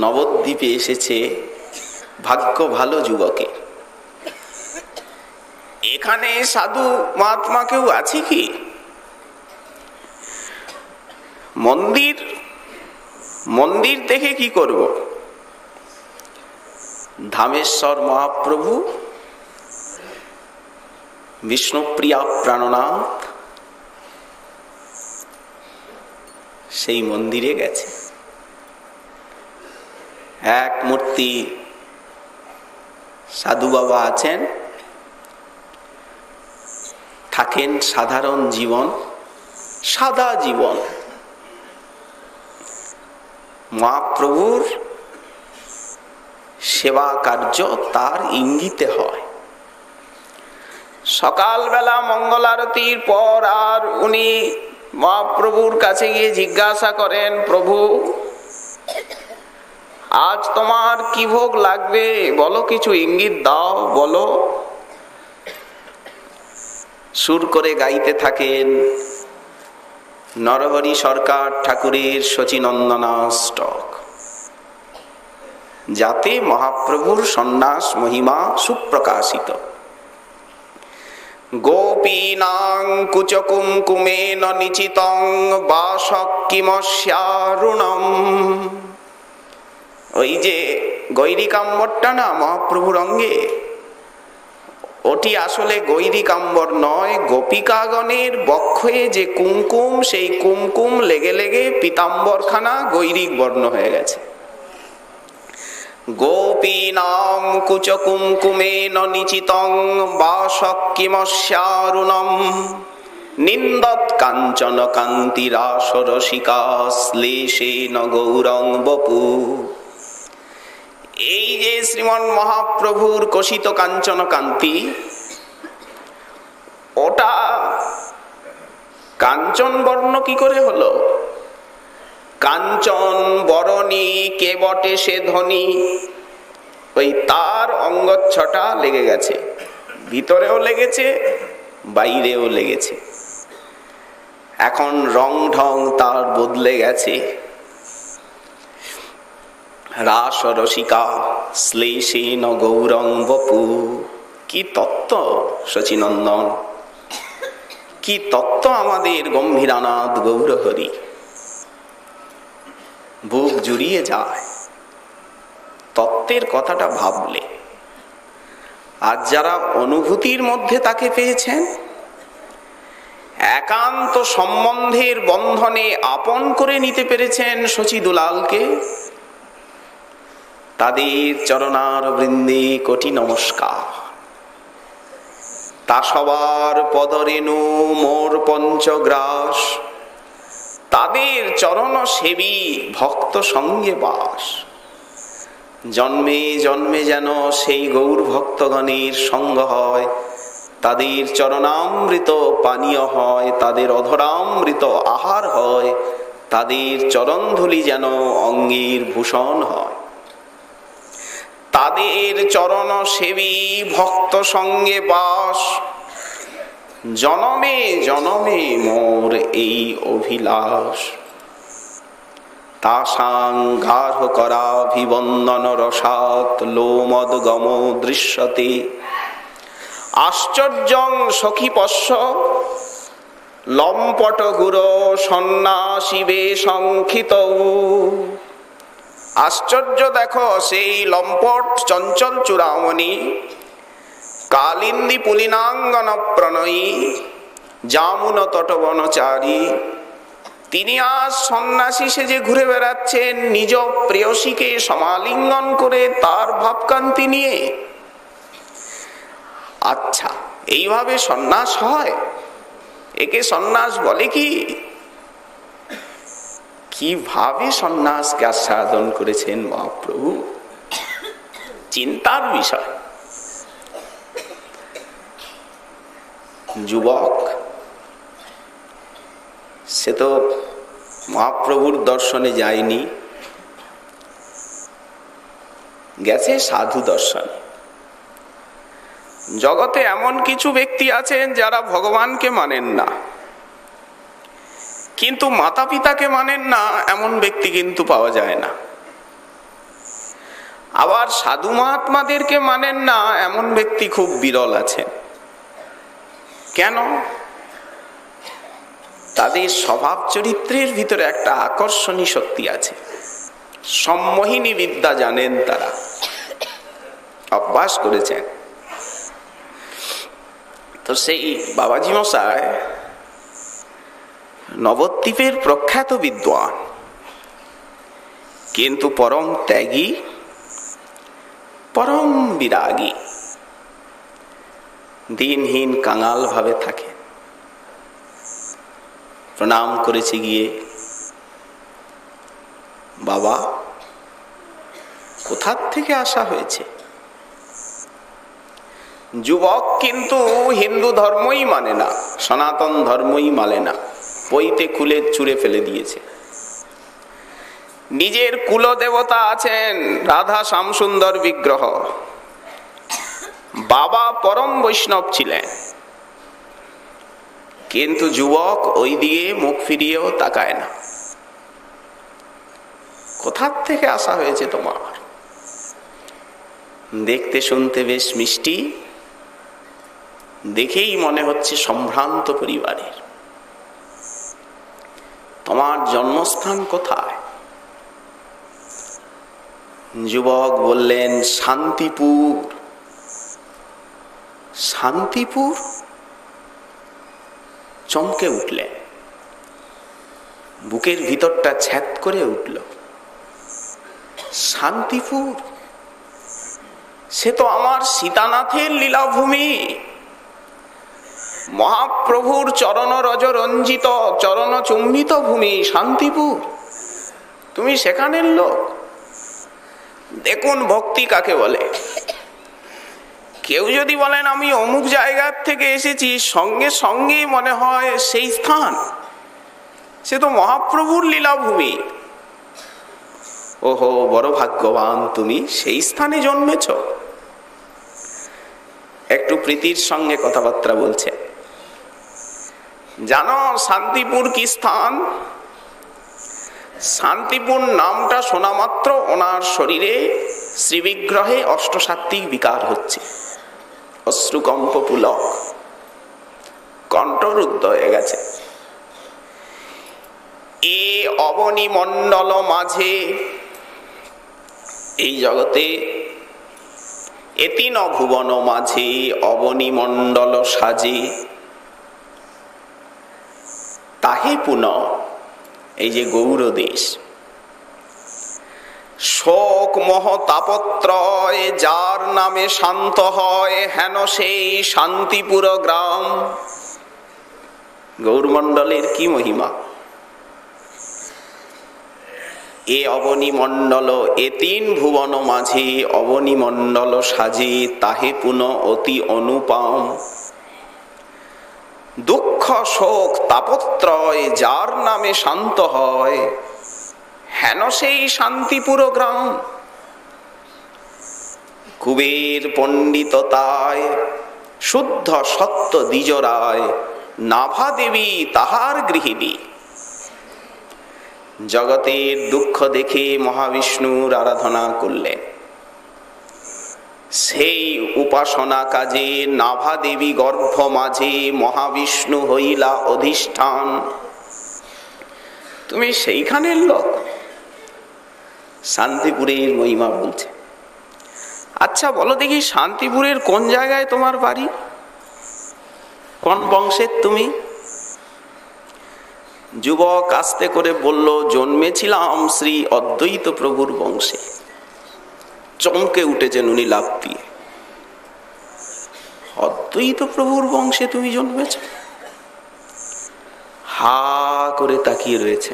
নবদ্বীপে এসেছে, ভাগ্য ভালো যুবকের। এখানে সাধু মহাত্মা কেউ আছে কি? মন্দির দেখে কি করব? ধামেশ্বর মহাপ্রভু, বিষ্ণুপ্রিয়া প্রাণনাথ সেই মন্দিরে গেছে। এক মূর্তি সাধু বাবা আছেন, থাকেন সাধারণ জীবন, সাদা জীবন। মহাপ্রভুর সেবা কার্য তার ইঙ্গিতে হয়। সকালবেলা মঙ্গল আরতির পর আর উনি মহাপ্রভুর কাছে গিয়ে জিজ্ঞাসা করেন, প্রভু আজ তোমার কি ভোগ লাগবে বলো, কিছু ইঙ্গিত দাও, বলো। সুর করে গাইতে থাকেন নরহরি সরকার ঠাকুরের শচীনন্দনাষ্টক, যাতে মহাপ্রভুর সন্ন্যাস মহিমা সুপ্রকাশিত। গোপীনাং কুচকুমকুমেন নিচিতং বাসককিমস্যারুণম। ওই যে গৈরিকাম্বরটা না মহাপ্রভুর অঙ্গে, ওটি আসলে গৈরিকাম্বর নয়, গোপিকাগণের বক্ষে যে কুমকুম, সেই কুমকুম লেগে লেগে পীতাম্বরখানা গৈরিক বর্ণ হয়ে গেছে। গোপীনাং কুচকুমকুমেন নিচিতং বাসককিমস্যারুণম নিন্দৎ কাঞ্চন কান্তিরাসরসিকা শ্লেষেন গৌরং বপু। এই যে শ্রীমন মহাপ্রভুর কষিত কাঞ্চন কান্তি, ওটা কাঞ্চন বর্ণ কি করে হলো? কাঞ্চন বরণী কে বটে সে ধ্বনি, ওই তার অঙ্গচ্ছটা লেগে গেছে, ভিতরেও লেগেছে বাইরেও লেগেছে। এখন রং ঢং তার বদলে গেছে। রাস রসিকা শ্লেষেন গৌরং বপু। কি তত্ত্ব শচীনন্দন, কি তত্ত্ব আমাদের গম্ভীরানাথ গৌরহরি। বুক জুড়িয়ে যায় তত্ত্বের কথাটা ভাবলে। আর যারা অনুভূতির মধ্যে তাকে পেয়েছেন, একান্ত সম্বন্ধের বন্ধনে আপন করে নিতে পেরেছেন শচী দুলালকে, তাদের চরণার বৃন্দে কোটি নমস্কার। তা সবার পদরেণু মোর পঞ্চগ্রাস, তাদের চরণ সেবী ভক্ত সঙ্গে বাস। জন্মে জন্মে যেন সেই গৌর ভক্তগণের সঙ্গ হয়, তাদের চরণামৃত পানীয় হয়, তাদের অধরামৃত আহার হয়, তাদের চরণধূলি যেন অঙ্গের ভূষণ হয়। তাদের চরণ সেবী ভক্ত সঙ্গে বাস, জনমে জনমে মোর এই অভিলাষ। তাসাং গার্হ করাভিবন্দন রসাত লোমদগম দৃশ্যতে, আশ্চর্যং সখী পশ্য লম্পট গুরো সন্ন্যাসীবে সংখিত। আশ্চর্য দেখো, সেই লম্পট চঞ্চল চূড়ামণি কালিন্দী পুলিনাঙ্গন প্রণয়ী জামুন তটবনচারী, তিনি আজ সন্ন্যাসী সেজে ঘুরে বেড়াচ্ছেন নিজ প্রেয়সীকে সমালিঙ্গন করে তার ভাবকান্তি নিয়ে। আচ্ছা, এইভাবে সন্ন্যাস হয়? একে সন্ন্যাস বলে কি? কিভাবে সন্ন্যাসকে আস্বাদন করেছেন মহাপ্রভু, চিন্তার বিষয়। যুবক সে তো মহাপ্রভুর দর্শনে যায়নি, গেছে সাধু দর্শনে। জগতে এমন কিছু ব্যক্তি আছেন যারা ভগবানকে মানেন না, কিন্তু মাতা পিতাকে মানেন না এমন ব্যক্তি কিন্তু পাওয়া যায় না। আবার সাধু মহাত্মাদেরকে মানেন না এমন ব্যক্তি খুব বিরল আছেন। কেন? তাদের স্বভাব চরিত্রের ভিতরে একটা আকর্ষণী শক্তি আছে, সম্মোহিনী বিদ্যা জানেন, তারা অভ্যাস করেছেন। তো সেই বাবাজি মশাই নবদ্বীপের প্রখ্যাত বিদ্বান, কিন্তু পরম ত্যাগী, পরম বিরাগী, দিনহীন কাঙাল ভাবে থাকে। প্রণাম করেছে গিয়ে, বাবা কোথা থেকে আসা হয়েছে? যুবক কিন্তু হিন্দু ধর্মই মানে না, সনাতন ধর্মই মানে না, পইতে খুলে ছুঁড়ে ফেলে দিয়েছে। নিজের কুল দেবতা আছেন রাধা শ্যামসুন্দর বিগ্রহ, বাবা পরম বৈষ্ণব ছিলেন, কিন্তু যুবক ওই দিকে মুখ ফিরিয়েও তাকায় না। কোথা থেকে আসা হয়েছে তোমার? দেখতে শুনতে বেশ মিষ্টি, দেখেই মনে হচ্ছে সম্ভ্রান্ত পরিবারের। তোমার জন্মস্থান কোথায়? যুবক বললেন শান্তিপুর। শান্তিপুর? চমকে উঠলেন, বুকের ভিতরটা ছ্যাদ করে উঠল। শান্তিপুর? সে তো আমার সীতানাথের লীলাভূমি, মহাপ্রভুর চরণ রজ রঞ্জিত চরণ চুম্বিত ভূমি শান্তিপুর। তুমি সেখানের লোক? দেখুন ভক্তি কাকে বলে। কেউ যদি বলেন আমি অমুক জায়গার থেকে এসেছি, সঙ্গে সঙ্গে মনে হয় সেই স্থান, সে তো মহাপ্রভুর লীলাভূমি। ওহো, বড় ভাগ্যবান তুমি, সেই স্থানে জন্মেছ। একটু প্রীতির সঙ্গে কথাবার্তা বলছে। জানো শান্তিপুর কি স্থান? শান্তিপুর নামটা শোনা মাত্র ওনার শরীরে শ্রীবিগ্রহে অষ্টসাত্ত্বিক বিকার হচ্ছে, অশ্রুকম্প পুলক, কণ্ঠরুদ্ধ হয়ে গেছে। এ অবনী মণ্ডল মাঝে, এই জগতে এতিন ভুবন মাঝে অবনী মণ্ডল সাজে, তাহে পুন, এই যে গৌর দেশ, শোক মোহ তাপত্রয় যার নামে শান্ত হয়, হেন সেই শান্তিপুর গ্রাম। গৌরমণ্ডলের কি মহিমা! এ অবনী মণ্ডল এ তিন ভুবন মাঝে অবনী মণ্ডল সাজে, তাহে পুন অতি অনুপম। দুঃখ শোক তাপত্রয় যার নামে শান্ত হয়, হেন সেই শান্তিপুর গ্রাম। কুবের পণ্ডিততায় শুদ্ধ সত্য দ্বিজরায়, নাভা দেবী তাহার গৃহিণী। জগতের দুঃখ দেখে মহাবিষ্ণুর আরাধনা করলেন। সেই উপাসনা কাজে নাভা দেবী গর্ভ মাঝে মহাবিষ্ণু হইলা অধিষ্ঠান। তুমি সেইখানের লোক? শান্তিপুরের মহিমা বলছে। আচ্ছা বলো দেখি, শান্তিপুরের কোন জায়গায় তোমার বাড়ি? কোন বংশের তুমি? যুবক আস্তে করে বলল, জন্মেছিলাম শ্রী অদ্বৈত প্রভুর বংশে। চমকে উঠেছেন উনি লাফ দিয়ে। অদ্বৈত প্রভুর বংশে তুমি জন্মেছ? হা করে তাকিয়ে রয়েছে।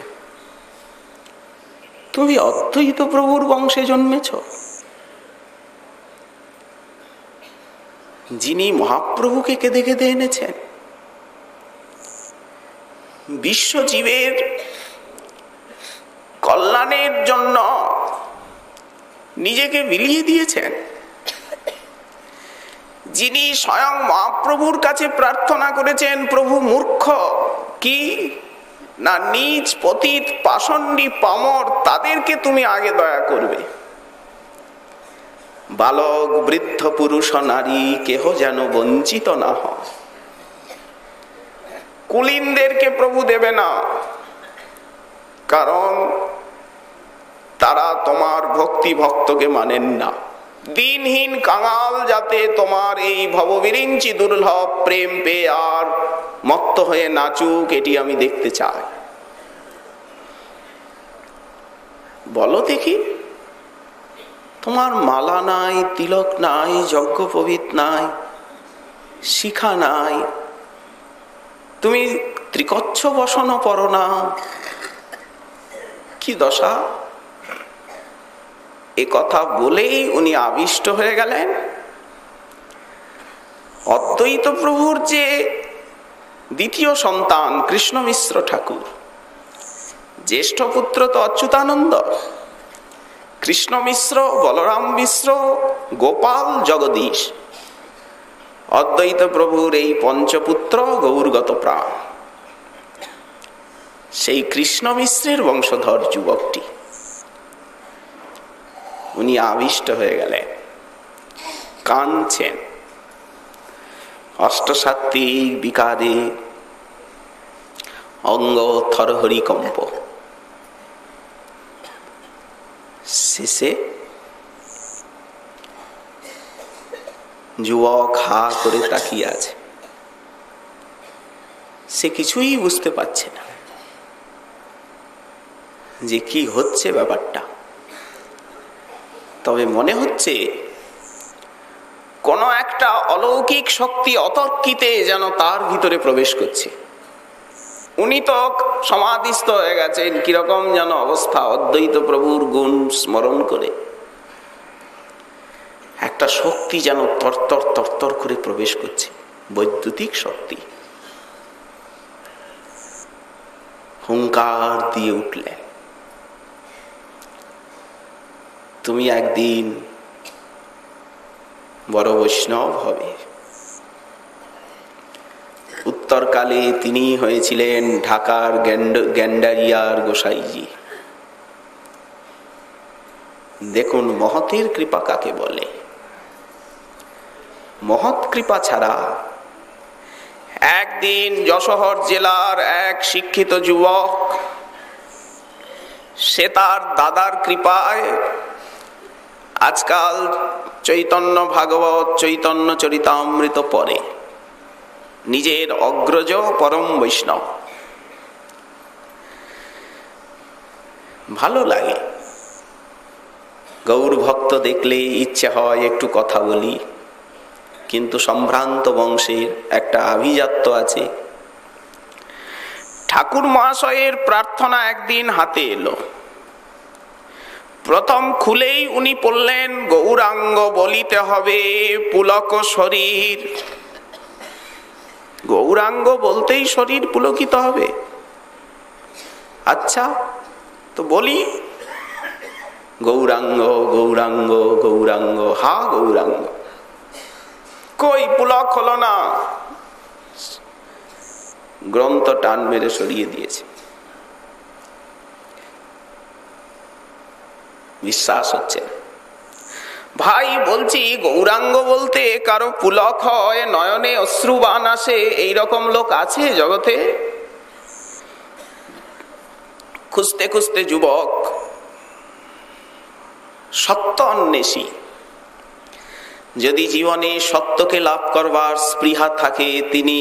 তুমি অদ্বৈত প্রভুর বংশে জন্মেছ? যিনি মহাপ্রভুকে কেঁদে কেঁদে এনেছেন, বিশ্বজীবের কল্যাণের জন্য নিজেকে বিলিয়ে দিয়েছেন, যিনি স্বয়ং মহাপ্রভুর কাছে প্রার্থনা করেছেন, প্রভু মূর্খ কি না নীচ পতিত পাষণ্ডী পামর তাদেরকে তুমি আগে দয়া করবে, বালক বৃদ্ধ পুরুষ নারী কেহ যেন বঞ্চিত না হয়। কুলীনদেরকে প্রভু দেবে না, কারণ তারা তোমার ভক্তি ভক্তকে মানেন না। দিনহীন কাঙাল যাতে তোমার এই ভববিরিঞ্চি দুর্লভ প্রেম পেয়ে আর মত্ত হয়ে নাচুক, এটি আমি দেখতে চাই। বলো দেখি, তোমার মালা নাই, তিলক নাই, যজ্ঞোপবীত নাই, শিখা নাই, তুমি ত্রিকচ্ছ বসন পরো না, কি দশা? এ কথা বলেই উনি আবিষ্ট হয়ে গেলেন। অদ্বৈত প্রভুর যে দ্বিতীয় সন্তান কৃষ্ণ মিশ্র ঠাকুর, জ্যেষ্ঠ পুত্র তো অচ্যুতানন্দ, কৃষ্ণ মিশ্র, বলরাম মিশ্র, গোপাল, জগদীশ, অদ্বৈত প্রভুর এই পঞ্চপুত্র গৌরগত প্রাণ। সেই কৃষ্ণ মিশ্রের বংশধর যুবকটি, উনি আবিষ্ট হয়ে গেলেন, কাঁদছেন, অষ্টসাত্ত্বিক বিকারে অঙ্গ থরহরি কম্প। শেষে যুবক হা করে তাকিয়ে আছে, সে কিছুই বুঝতে পারছে না যে কি হচ্ছে ব্যাপারটা। তবে মনে হচ্ছে কোন একটা অলৌকিক শক্তি অতর্কিতে যেন তার ভিতরে প্রবেশ করছে। উনি তো সমাধিস্থ হয়ে গেছেন, কিরকম যেন অবস্থা, অদ্বৈত প্রভুর গুণ স্মরণ করে একটা শক্তি যেন তরতর তরতর করে প্রবেশ করছে, বৈদ্যুতিক শক্তি। হুঙ্কার দিয়ে উঠলেন, তুমি একদিন বড় বৈষ্ণব হবে। উত্তরকালে তিনি হয়েছিলেন ঢাকার গ্যান্ডারিয়ার গোসাইজি। দেখুন মহতের কৃপা কাকে বলে। মহৎ কৃপা ছাড়া একদিন যশোহর জেলার এক শিক্ষিত যুবক, সে তার দাদার কৃপায় আজকাল চৈতন্য ভাগবত, চৈতন্য চরিতামৃত পড়ে, নিজের অগ্রজ পরম বৈষ্ণব। ভালো লাগে, গৌর ভক্ত দেখলে ইচ্ছে হয় একটু কথা বলি, কিন্তু সম্ভ্রান্ত বংশের একটা আভিজাত্য আছে। ঠাকুর মহাশয়ের প্রার্থনা একদিন হাতে এলো। প্রথম খুলেই উনি বললেন, গৌরাঙ্গ বলিতে হবে পুলক শরীর। গৌরাঙ্গ বলতেই শরীর পুলকিত হবে? আচ্ছা তো বলি, গৌরাঙ্গ গৌরাঙ্গ গৌরাঙ্গ, হা গৌরাঙ্গ। কই পুলক হলো না, গ্রন্থ টান মেরে সরিয়ে দিয়েছে। বিশ্বাস হচ্ছে না। ভাই বলছি, গৌরাঙ্গ বলতে কারো পুলক হয়, নয়নে অশ্রুবাণ আসে, এইরকম লোক আছে জগতে? খুঁজতে খুঁজতে যুবক সত্য অন্বেষী, যদি জীবনে সত্যকে লাভ করবার স্পৃহা থাকে, তিনি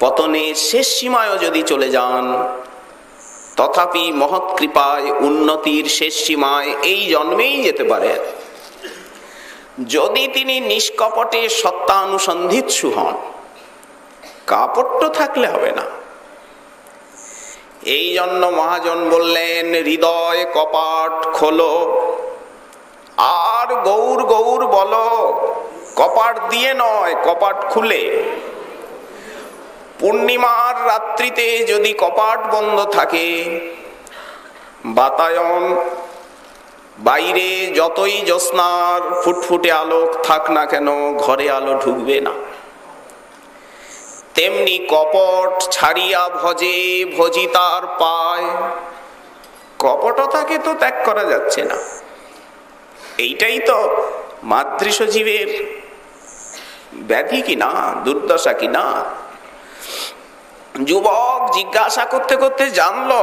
পতনের শেষ সীমায় যদি চলে যান, তথাপি মহৎ কৃপায় উন্নতির শেষ সীমায় এই জন্মেই যেতে পারেন, যদি তিনি নিষ্কপটে সত্যানুসন্ধিৎসু হন। কাপট্য থাকলে হবে না। এই জন্য মহাজন বললেন, হৃদয় কপাট খোলো আর গৌর গৌর বলো। কপাট দিয়ে নয়, কপাট খুলে। পূর্ণিমার রাত্রিতে যদি কপাট বন্ধ থাকে, বাতায়ন বাইরে যতই জ্যোৎস্নার ফুটফুটে আলোক থাক না কেন, ঘরে আলো ঢুকবে না। তেমনি কপট ছাড়িয়া ভজে ভজিতার পায়। কপটতাকে তো ত্যাগ করা যাচ্ছে না। এইটাই তো মাতৃষ জীবের ব্যাধি কিনা, দুর্দশা কিনা। যুবক জিজ্ঞাসা করতে করতে জানলো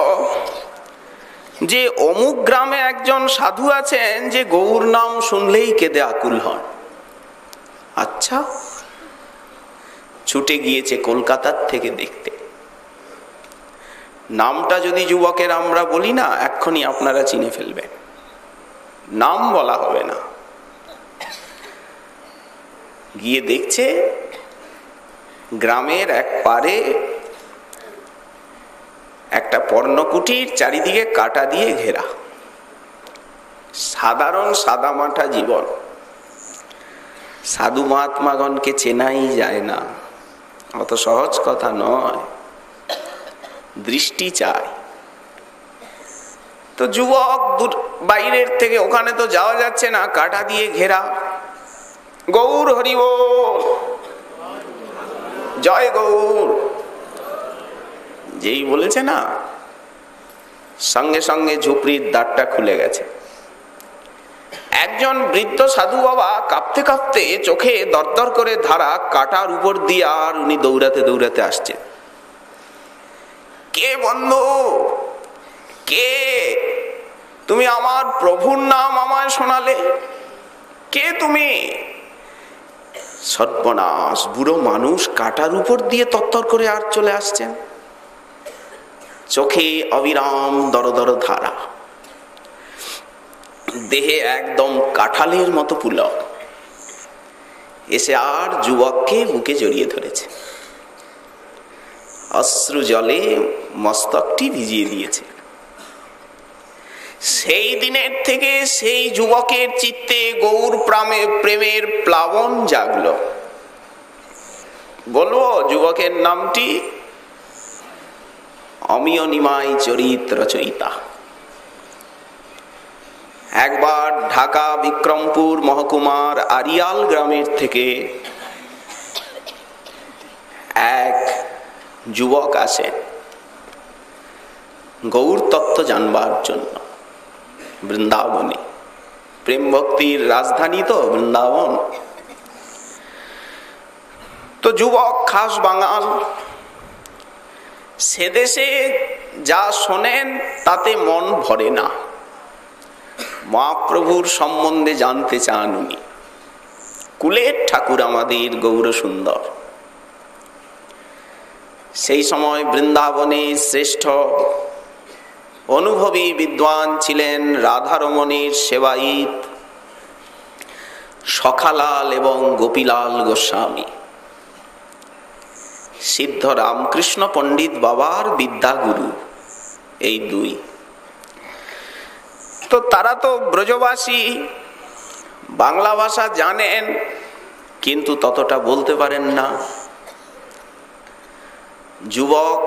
যে অমুক গ্রামে একজন সাধু আছেন যে গৌর নাম শুনলেই কেঁদে আকুল হন। আচ্ছা, ছুটে গিয়েছে কলকাতার থেকে দেখতে। নামটা যদি যুবকের আমরা বলি না, এক্ষুনি আপনারা চিনে ফেলবেন। নাম বলা হবে না। গিয়ে দেখছে গ্রামের এক পারে একটা পর্ণকুটির, চারিদিকে কাটা দিয়ে ঘেরা। সাধারণ সাদামাটা জীবন। সাধু মহাত্মাগণকে চেনাই যায় না, অত সহজ কথা নয়। দৃষ্টি চাই। তো যুবক বাইরের থেকে, ওখানে তো যাওয়া যাচ্ছে না, কাটা দিয়ে ঘেরা। গৌর হরি বল, জয় গৌর যেই বলেছে না, সঙ্গে সঙ্গে ঝুপড়ির দ্বারটা খুলে গেছে। একজন বৃদ্ধ সাধু বাবা কাঁপতে কাঁপতে, চোখে দরদর করে ধারা, কাটার উপর দিয়ে আর উনি দৌড়াতে দৌড়াতে আসছেন। কে বন্ধু, কে? তুমি আমার প্রভুর নাম আমায় শোনালে, কে তুমি? সর্বনাশ, বুড়ো মানুষ কাটার উপর দিয়ে তত্তর করে আর চলে আসছেন। চোখে অবিরাম দরদর ধারা, দেহে একদম কাঁঠালের মতো পুলক। এসে আর যুবককে বুকে জড়িয়ে ধরেছে, অশ্রু জলে মস্তকটি ভিজিয়ে দিয়েছে। সেই দিনের থেকে সেই যুবকের চিত্তে গৌর প্রেমের প্লাবন জাগলো। বলবো যুবকের নামটি? অমিয় নিমাই চরিত রচয়িতা। একবার ঢাকা বিক্রমপুর মহকুমার আরিয়াল গ্রামের থেকে এক যুবক আসেন গৌর তত্ত্ব জানবার জন্য বৃন্দাবনে। প্রেম ভক্তির রাজধানী তো বৃন্দাবন। তো যুবক খাস বাঙাল, সে দেশে যা শোনেন তাতে মন ভরে না। মহাপ্রভুর সম্বন্ধে জানতে চান উনি। কুলের ঠাকুর আমাদের গৌর সুন্দর। সেই সময় বৃন্দাবনে শ্রেষ্ঠ অনুভবী বিদ্বান ছিলেন রাধারমণের সেবায়িত সখালাল এবং গোপীলাল গোস্বামী। সিদ্ধ রামকৃষ্ণ পণ্ডিত বাবার বিদ্যাগুরু এই দুই। তো তারা তো ব্রজবাসী, বাংলা ভাষা জানেন, কিন্তু ততটা বলতে পারেন না। যুবক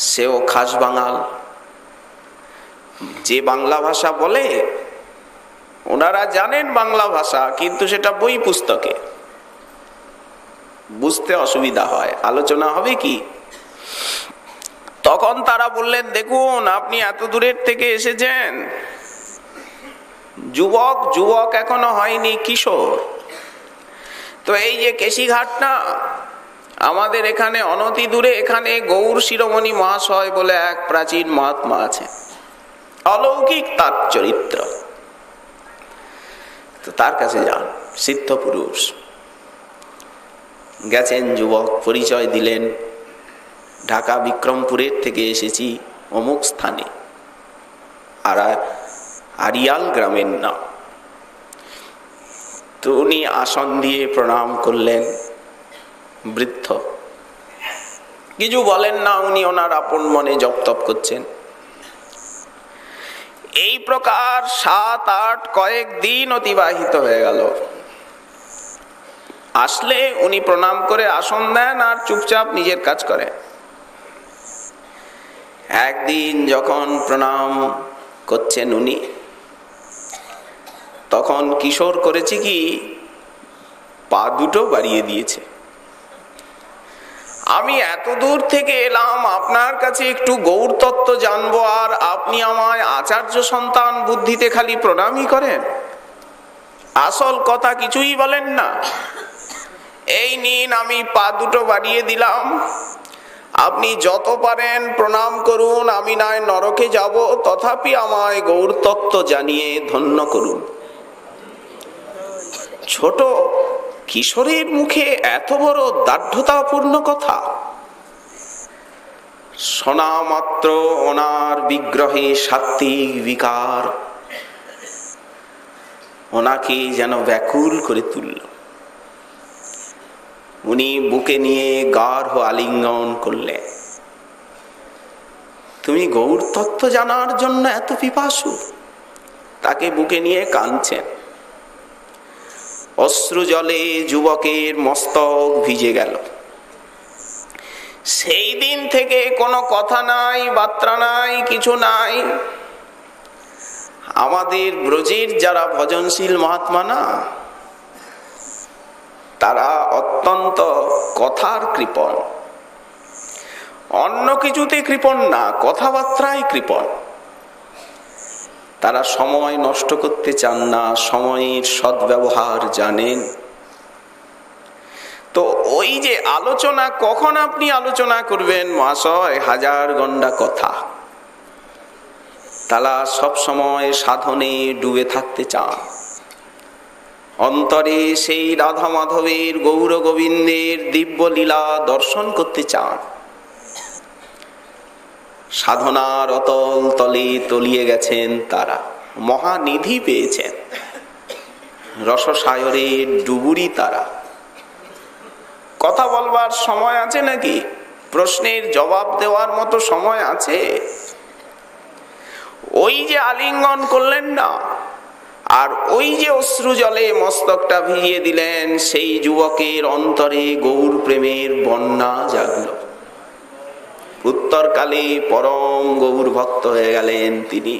সেও খাস বাঙাল, যে বাংলা ভাষা বলে, ওনারা জানেন বাংলা ভাষা, কিন্তু সেটা বই পুস্তকে, বুঝতে অসুবিধা হয়। আলোচনা হবে কি? তখন তারা বললেন, দেখুন আপনি এত দূরের থেকে এসেছেন, যুবক যুবক এখনো হয়নি, কিশোর। তো এই যে কেশিঘাট না, আমাদের এখানে অনতি দূরে এখানে গৌর শিরোমণি মহাশয় বলে এক প্রাচীন মহাত্মা আছে, অলৌকিক তার চরিত্র। তো তার কাছে যান, সিদ্ধ পুরুষ। গেছেন যুবক, পরিচয় দিলেন, ঢাকা বিক্রমপুরের থেকে এসেছি অমুক স্থানে, আর আরিয়াল গ্রামের নাম। তো উনি আসন দিয়ে প্রণাম করলেন। বৃদ্ধ কিছু বলেন না, উনি ওনার আপন মনে জপ তপ করছেন। এই প্রকার 7-8 কয়েকদিন অতিবাহিত হয়ে গেল। আসলে উনি প্রণাম করে আসন দেন আর চুপচাপ নিজের কাজ করেন। একদিন যখন প্রণাম করছেন উনি, তখন কিশোর করেছে কি, পা দুটো বাড়িয়ে দিয়েছে। আমি এত দূর থেকে এলাম আপনার কাছে একটু গৌর তত্ত্ব জানবো, আর আপনি আমায় আচার্য সন্তান বুদ্ধিতে খালি প্রণামই করেন, আসল কথা কিছুই বলেন না। এই নিন, আমি পা দুটো বাড়িয়ে দিলাম, আপনি যত পারেন প্রণাম করুন, আমি নয় নরকে যাব, তথাপি আমায় গৌর তত্ত্ব জানিয়ে ধন্য করুন। ছোট কিশোরের মুখে এত বড় দার্ঢ্যতাপূর্ণ কথা শোনা মাত্র ওনার বিগ্রহে সাত্ত্বিক বিকার ওনাকে যেন ব্যাকুল করে তুলল। উনি বুকে নিয়ে গাঢ় আলিঙ্গন করলেন। তুমি গৌর তত্ত্ব জানার জন্য এত পিপাসু? তাকে বুকে নিয়ে কাঁদছেন। অশ্রু জলে যুবকের মস্তক ভিজে গেল। সেই দিন থেকে কোনো কথা নাই, বার্তা নাই, কিছু নাই। আমাদের ব্রজের যারা ভজনশীল মহাত্মা না, তারা অত্যন্ত কথার কৃপণ, অন্য কিছুতে কৃপণ না, কথাবার্তায় কৃপণ। তারা সময় নষ্ট করতে চান না, সময়ের সদ্ব্যবহার জানেন। তো ওই যে আলোচনা, কখন আপনি আলোচনা করবেন মহাশয়, হাজার গন্ডা কথা। তারা সব সময় সাধনে ডুবে থাকতে চান, অন্তরে সেই রাধা মাধবের গৌর গোবিন্দের দিব্য লীলা দর্শন করতে চান। সাধনার অতল তলে তলিয়ে গেছেন তারা, মহানিধি পেয়েছেন, রসসাগরের ডুবুরি তারা। কথা বলবার সময় আছে নাকি? প্রশ্নের জবাব দেওয়ার মতো সময় আছে? ওই যে আলিঙ্গন করলেন না, আর ওই যে অশ্রু জলে মস্তকটা ভিজিয়ে দিলেন, সেই যুবকের অন্তরে গৌর প্রেমের বন্যা জাগল। উত্তরকালে পরম গৌর ভক্ত হয়ে গেলেন তিনি।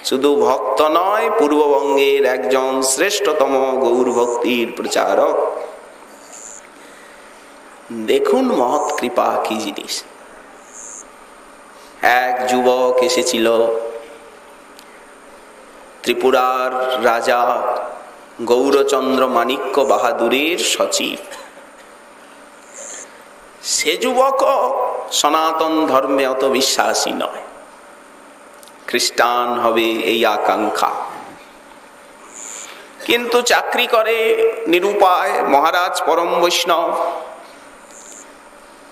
শুধু ভক্ত নয়, পূর্ববঙ্গের একজন শ্রেষ্ঠতম গৌর ভক্তির প্রচারক। দেখুন মহৎ কৃপা কি জিনিস। এক যুবক এসেছিল, ত্রিপুরার রাজা গৌরচন্দ্র মাণিক্য বাহাদুরের সচিব। সে যুবক সনাতন ধর্মে অত বিশ্বাসী নয়, খ্রিস্টান হবে এই আকাঙ্ক্ষা। কিন্তু চাকরি করে নিরুপায়, মহারাজ পরম বৈষ্ণব।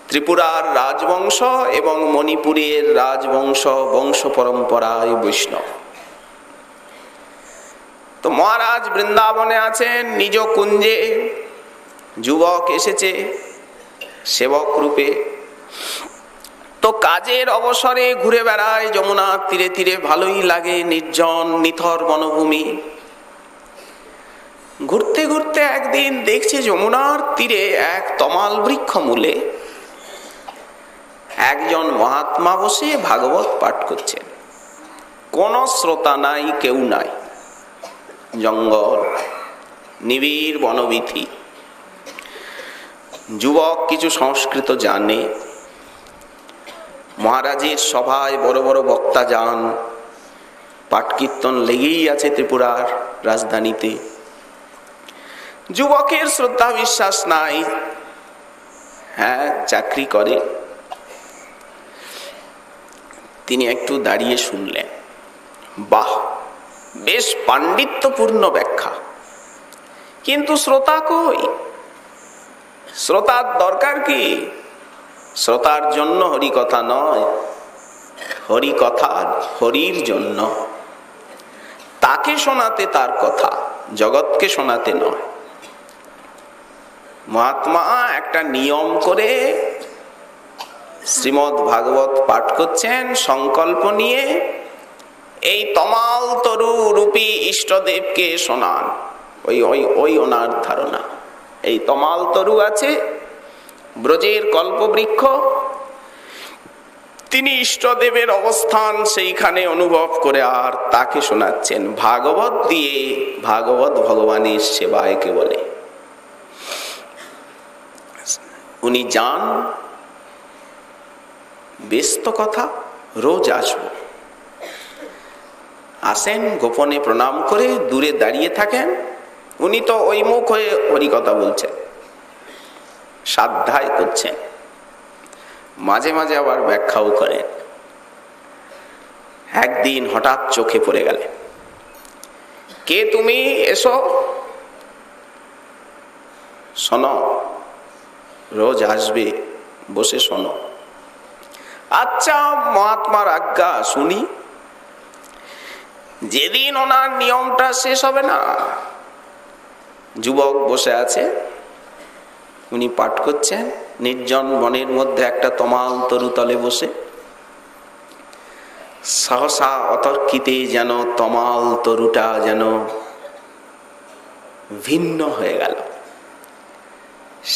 ত্রিপুরার রাজবংশ এবং মণিপুরের রাজবংশ বংশ পরম্পরায় বৈষ্ণব। তো মহারাজ বৃন্দাবনে আছেন নিজ কুঞ্জে, যুবক এসেছে সেবক রূপে। তো কাজের অবসরে ঘুরে বেড়ায় যমুনার তীরে তীরে, ভালোই লাগে, নির্জন নিথর বনভূমি। ঘুরতে ঘুরতে একদিন দেখছে যমুনার তীরে এক তমাল বৃক্ষ মূলে একজন মহাত্মা বসে ভাগবত পাঠ করছেন। কোন শ্রোতা নাই, কেউ নাই, জঙ্গল, নিবিড় বনবীথি। যুবক কিছু সংস্কৃত জানে। মহারাজের সভায় বড় বড় বক্তা যান, পাঠ কীর্তন লেগেই আছে ত্রিপুরার রাজধানীতে। যুবকের শ্রদ্ধা বিশ্বাস নাই, হ্যাঁ চাকরি করে। তিনি একটু দাঁড়িয়ে শুনলেন, বাহ, বেশ পাণ্ডিত্যপূর্ণ ব্যাখ্যা, কিন্তু শ্রোতা কই? শ্রোতার দরকার কি? শ্রোতার জন্য হরিকথা নয়, হরিকথা হরির জন্য, তাকে শোনাতে তার কথা, জগৎকে শোনাতে নয়। মহাত্মা একটা নিয়ম করে শ্রীমদ্ ভাগবত পাঠ করছেন সংকল্প নিয়ে, এই তমাল তরু রূপী ইষ্টদেবকে শোনান। ওই ওনার ধারণা, এই তমাল তরু আছে ব্রজের কল্পবৃক্ষ, তিনি ইষ্টদেবের অবস্থান সেইখানে অনুভব করে আর তাকে শোনাচ্ছেন ভাগবত দিয়ে। ভাগবত ভগবানের সেবা একে বলে। উনি যান, ব্যস্ত কথা, রোজ আসবো। আসেন, গোপনে প্রণাম করে দূরে দাঁড়িয়ে থাকেন। উনি তো ওই মুখ হয়ে হরিকথা বলছেন, সাধ্যায় করছেন, মাঝে মাঝে আবার ব্যাখ্যাও করেন। একদিন হঠাৎ চোখে পড়ে গেলেন, কে তুমি? এসো, শোনো, রোজ আসবে, বসে শোনো। আচ্ছা, মহাত্মার আজ্ঞা, শুনি। যেদিন ওনার নিয়মটা শেষ হবে না, যুবক বসে আছে, উনি পাঠ করছেন নির্জন বনের মধ্যে একটা তমাল তরুতলে বসে। সহসা অতর্কিতে যেন তমাল তরুটা যেন ভিন্ন হয়ে গেল।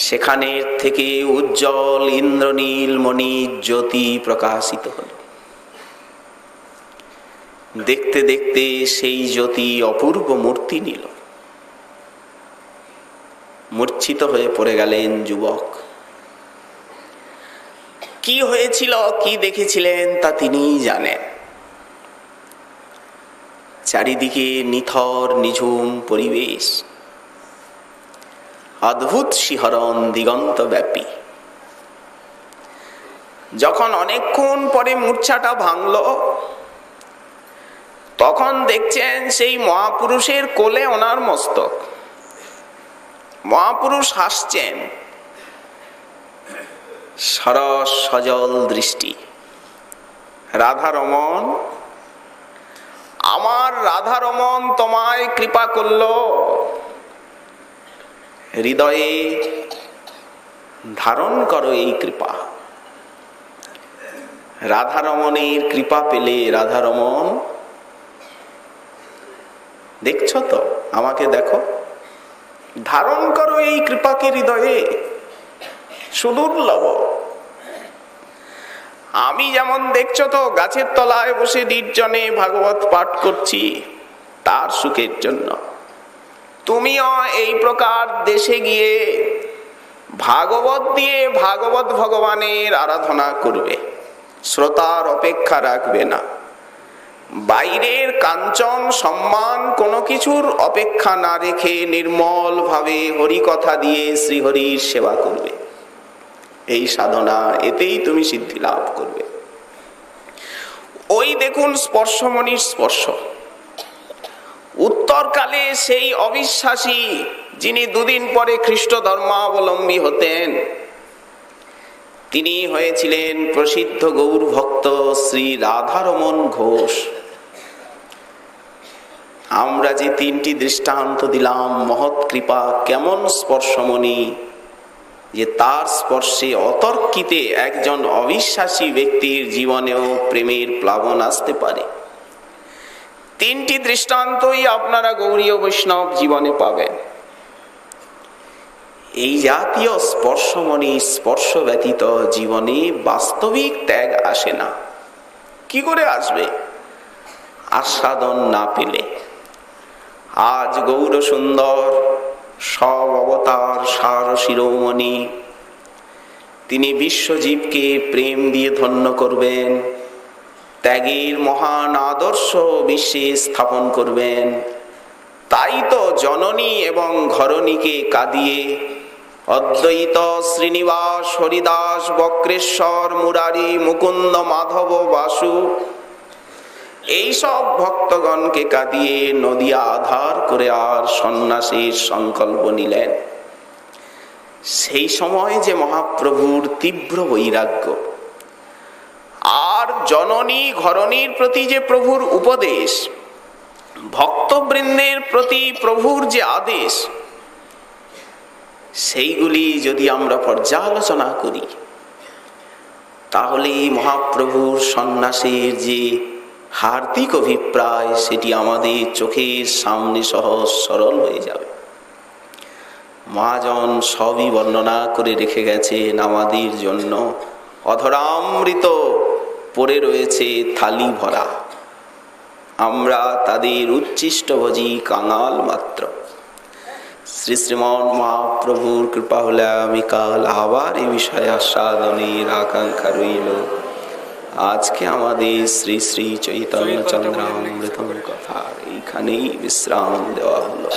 সেখানে থেকে উজ্জ্বল ইন্দ্রনীল মণি জ্যোতি প্রকাশিত হল। দেখতে দেখতে সেই জ্যোতি অপূর্ব মূর্তি নিল। মূর্ছিত হয়ে পড়ে গেলেন যুবক। কি হয়েছিল, কি দেখেছিলেন তা তিনিই জানেন। চারিদিকে নিথর নিঝুম পরিবেশ, অদ্ভুত শিহরণ দিগন্ত ব্যাপী। যখন অনেকক্ষণ পরে মূর্ছাটা ভাঙল, তখন দেখছেন সেই মহাপুরুষের কোলে ওনার মস্তক। মহাপুরুষ হাসছেন, সরস সজল দৃষ্টি। রাধারমণ, আমার রাধারমণ তোমায় কৃপা করল, হৃদয়ে ধারণ করো এই কৃপা। রাধারমণের কৃপা পেলে, রাধারমণ দেখছো তো, আমাকে দেখো, ধারণ করো এই কৃপাকে হৃদয়ে, সুদুর্লভ। আমি যেমন দেখছো তো গাছের তলায় বসে নির্জনে ভাগবত পাঠ করছি তার সুখের জন্য, তুমিও এই প্রকার দেশে গিয়ে ভাগবত দিয়ে ভাগবত ভগবানের আরাধনা করবে, শ্রোতার অপেক্ষা রাখবে না, বাইরের কাঞ্চন সম্মান কোনো কিছুর অপেক্ষা না রেখে নির্মল ভাবে হরিকথা দিয়ে শ্রীহরির সেবা করবে। এই সাধনা, এতেই তুমি সিদ্ধি লাভ করবে। ওই দেখুন স্পর্শমণির স্পর্শ। উত্তরকালে সেই অবিশ্বাসী, যিনি দুদিন পরে খ্রিস্ট ধর্মাবলম্বী হতেন, তিনি হয়েছিলেন প্রসিদ্ধ গৌর ভক্ত শ্রী রাধারমণ ঘোষ। আমরা যে তিনটি দৃষ্টান্ত দিলাম, মহৎ কৃপা, কেমন স্পর্শমণি, যে তার স্পর্শে অতর্কিতে একজন অবিশ্বাসী ব্যক্তির জীবনেও প্রেমের প্লাবন আসতে পারে। তিনটি দৃষ্টান্তই আপনারা গৌড়ীয় বৈষ্ণব জীবনে পাবেন। এই জাতীয় স্পর্শমণি, স্পর্শ ব্যতীত জীবনে বাস্তবিক ত্যাগ আসে না। কি করে আসবে? আস্বাদন না পেলে। আজ গৌর সুন্দর সব অবতার সার শিরোমণি, তিনি বিশ্বজীবকে প্রেম দিয়ে ধন্য করবেন। ত্যাগের মহান আদর্শ বিশ্বে স্থাপন করবেন। তাই তো জননী এবং ঘরণীকে কাঁদিয়ে অদ্বৈত, শ্রীনিবাস, হরিদাস, বক্রেশ্বর, মুরারি, মুকুন্দ, মাধব, বাসু এইসব ভক্তগণকে কাঁদিয়ে নদিয়া আধার করে আর সন্ন্যাসীর সংকল্প নিলেন। সেই সময় যে মহাপ্রভুর তীব্র বৈরাগ্য, আর জননী ঘরণীর প্রতি যে প্রভুর উপদেশ, ভক্তবৃন্দের প্রতি প্রভুর যে আদেশ, সেইগুলি যদি আমরা পর্যালোচনা করি, তাহলে মহাপ্রভুর সন্ন্যাসের যে হার্দিক অভিপ্রায়, সেটি আমাদের চোখের সামনে সহজ সরল হয়ে যাবে। মহাজন সবই বর্ণনা করে রেখে গেছেন আমাদের জন্য। অধরামৃত পড়ে রয়েছে থালি ভরা, আমরা তাদের উচ্ছিষ্টভোজী কাঙাল মাত্র। শ্রী শ্রীমন মহাপ্রভুর কৃপা হলে আমি কাল আবার এই বিষয়ে আস্বাদনের আকাঙ্ক্ষা রইল। আজকে আমাদের শ্রী শ্রী চৈতন্য চন্দ্রামৃতম কথা এইখানেই বিশ্রাম দেওয়া হলো।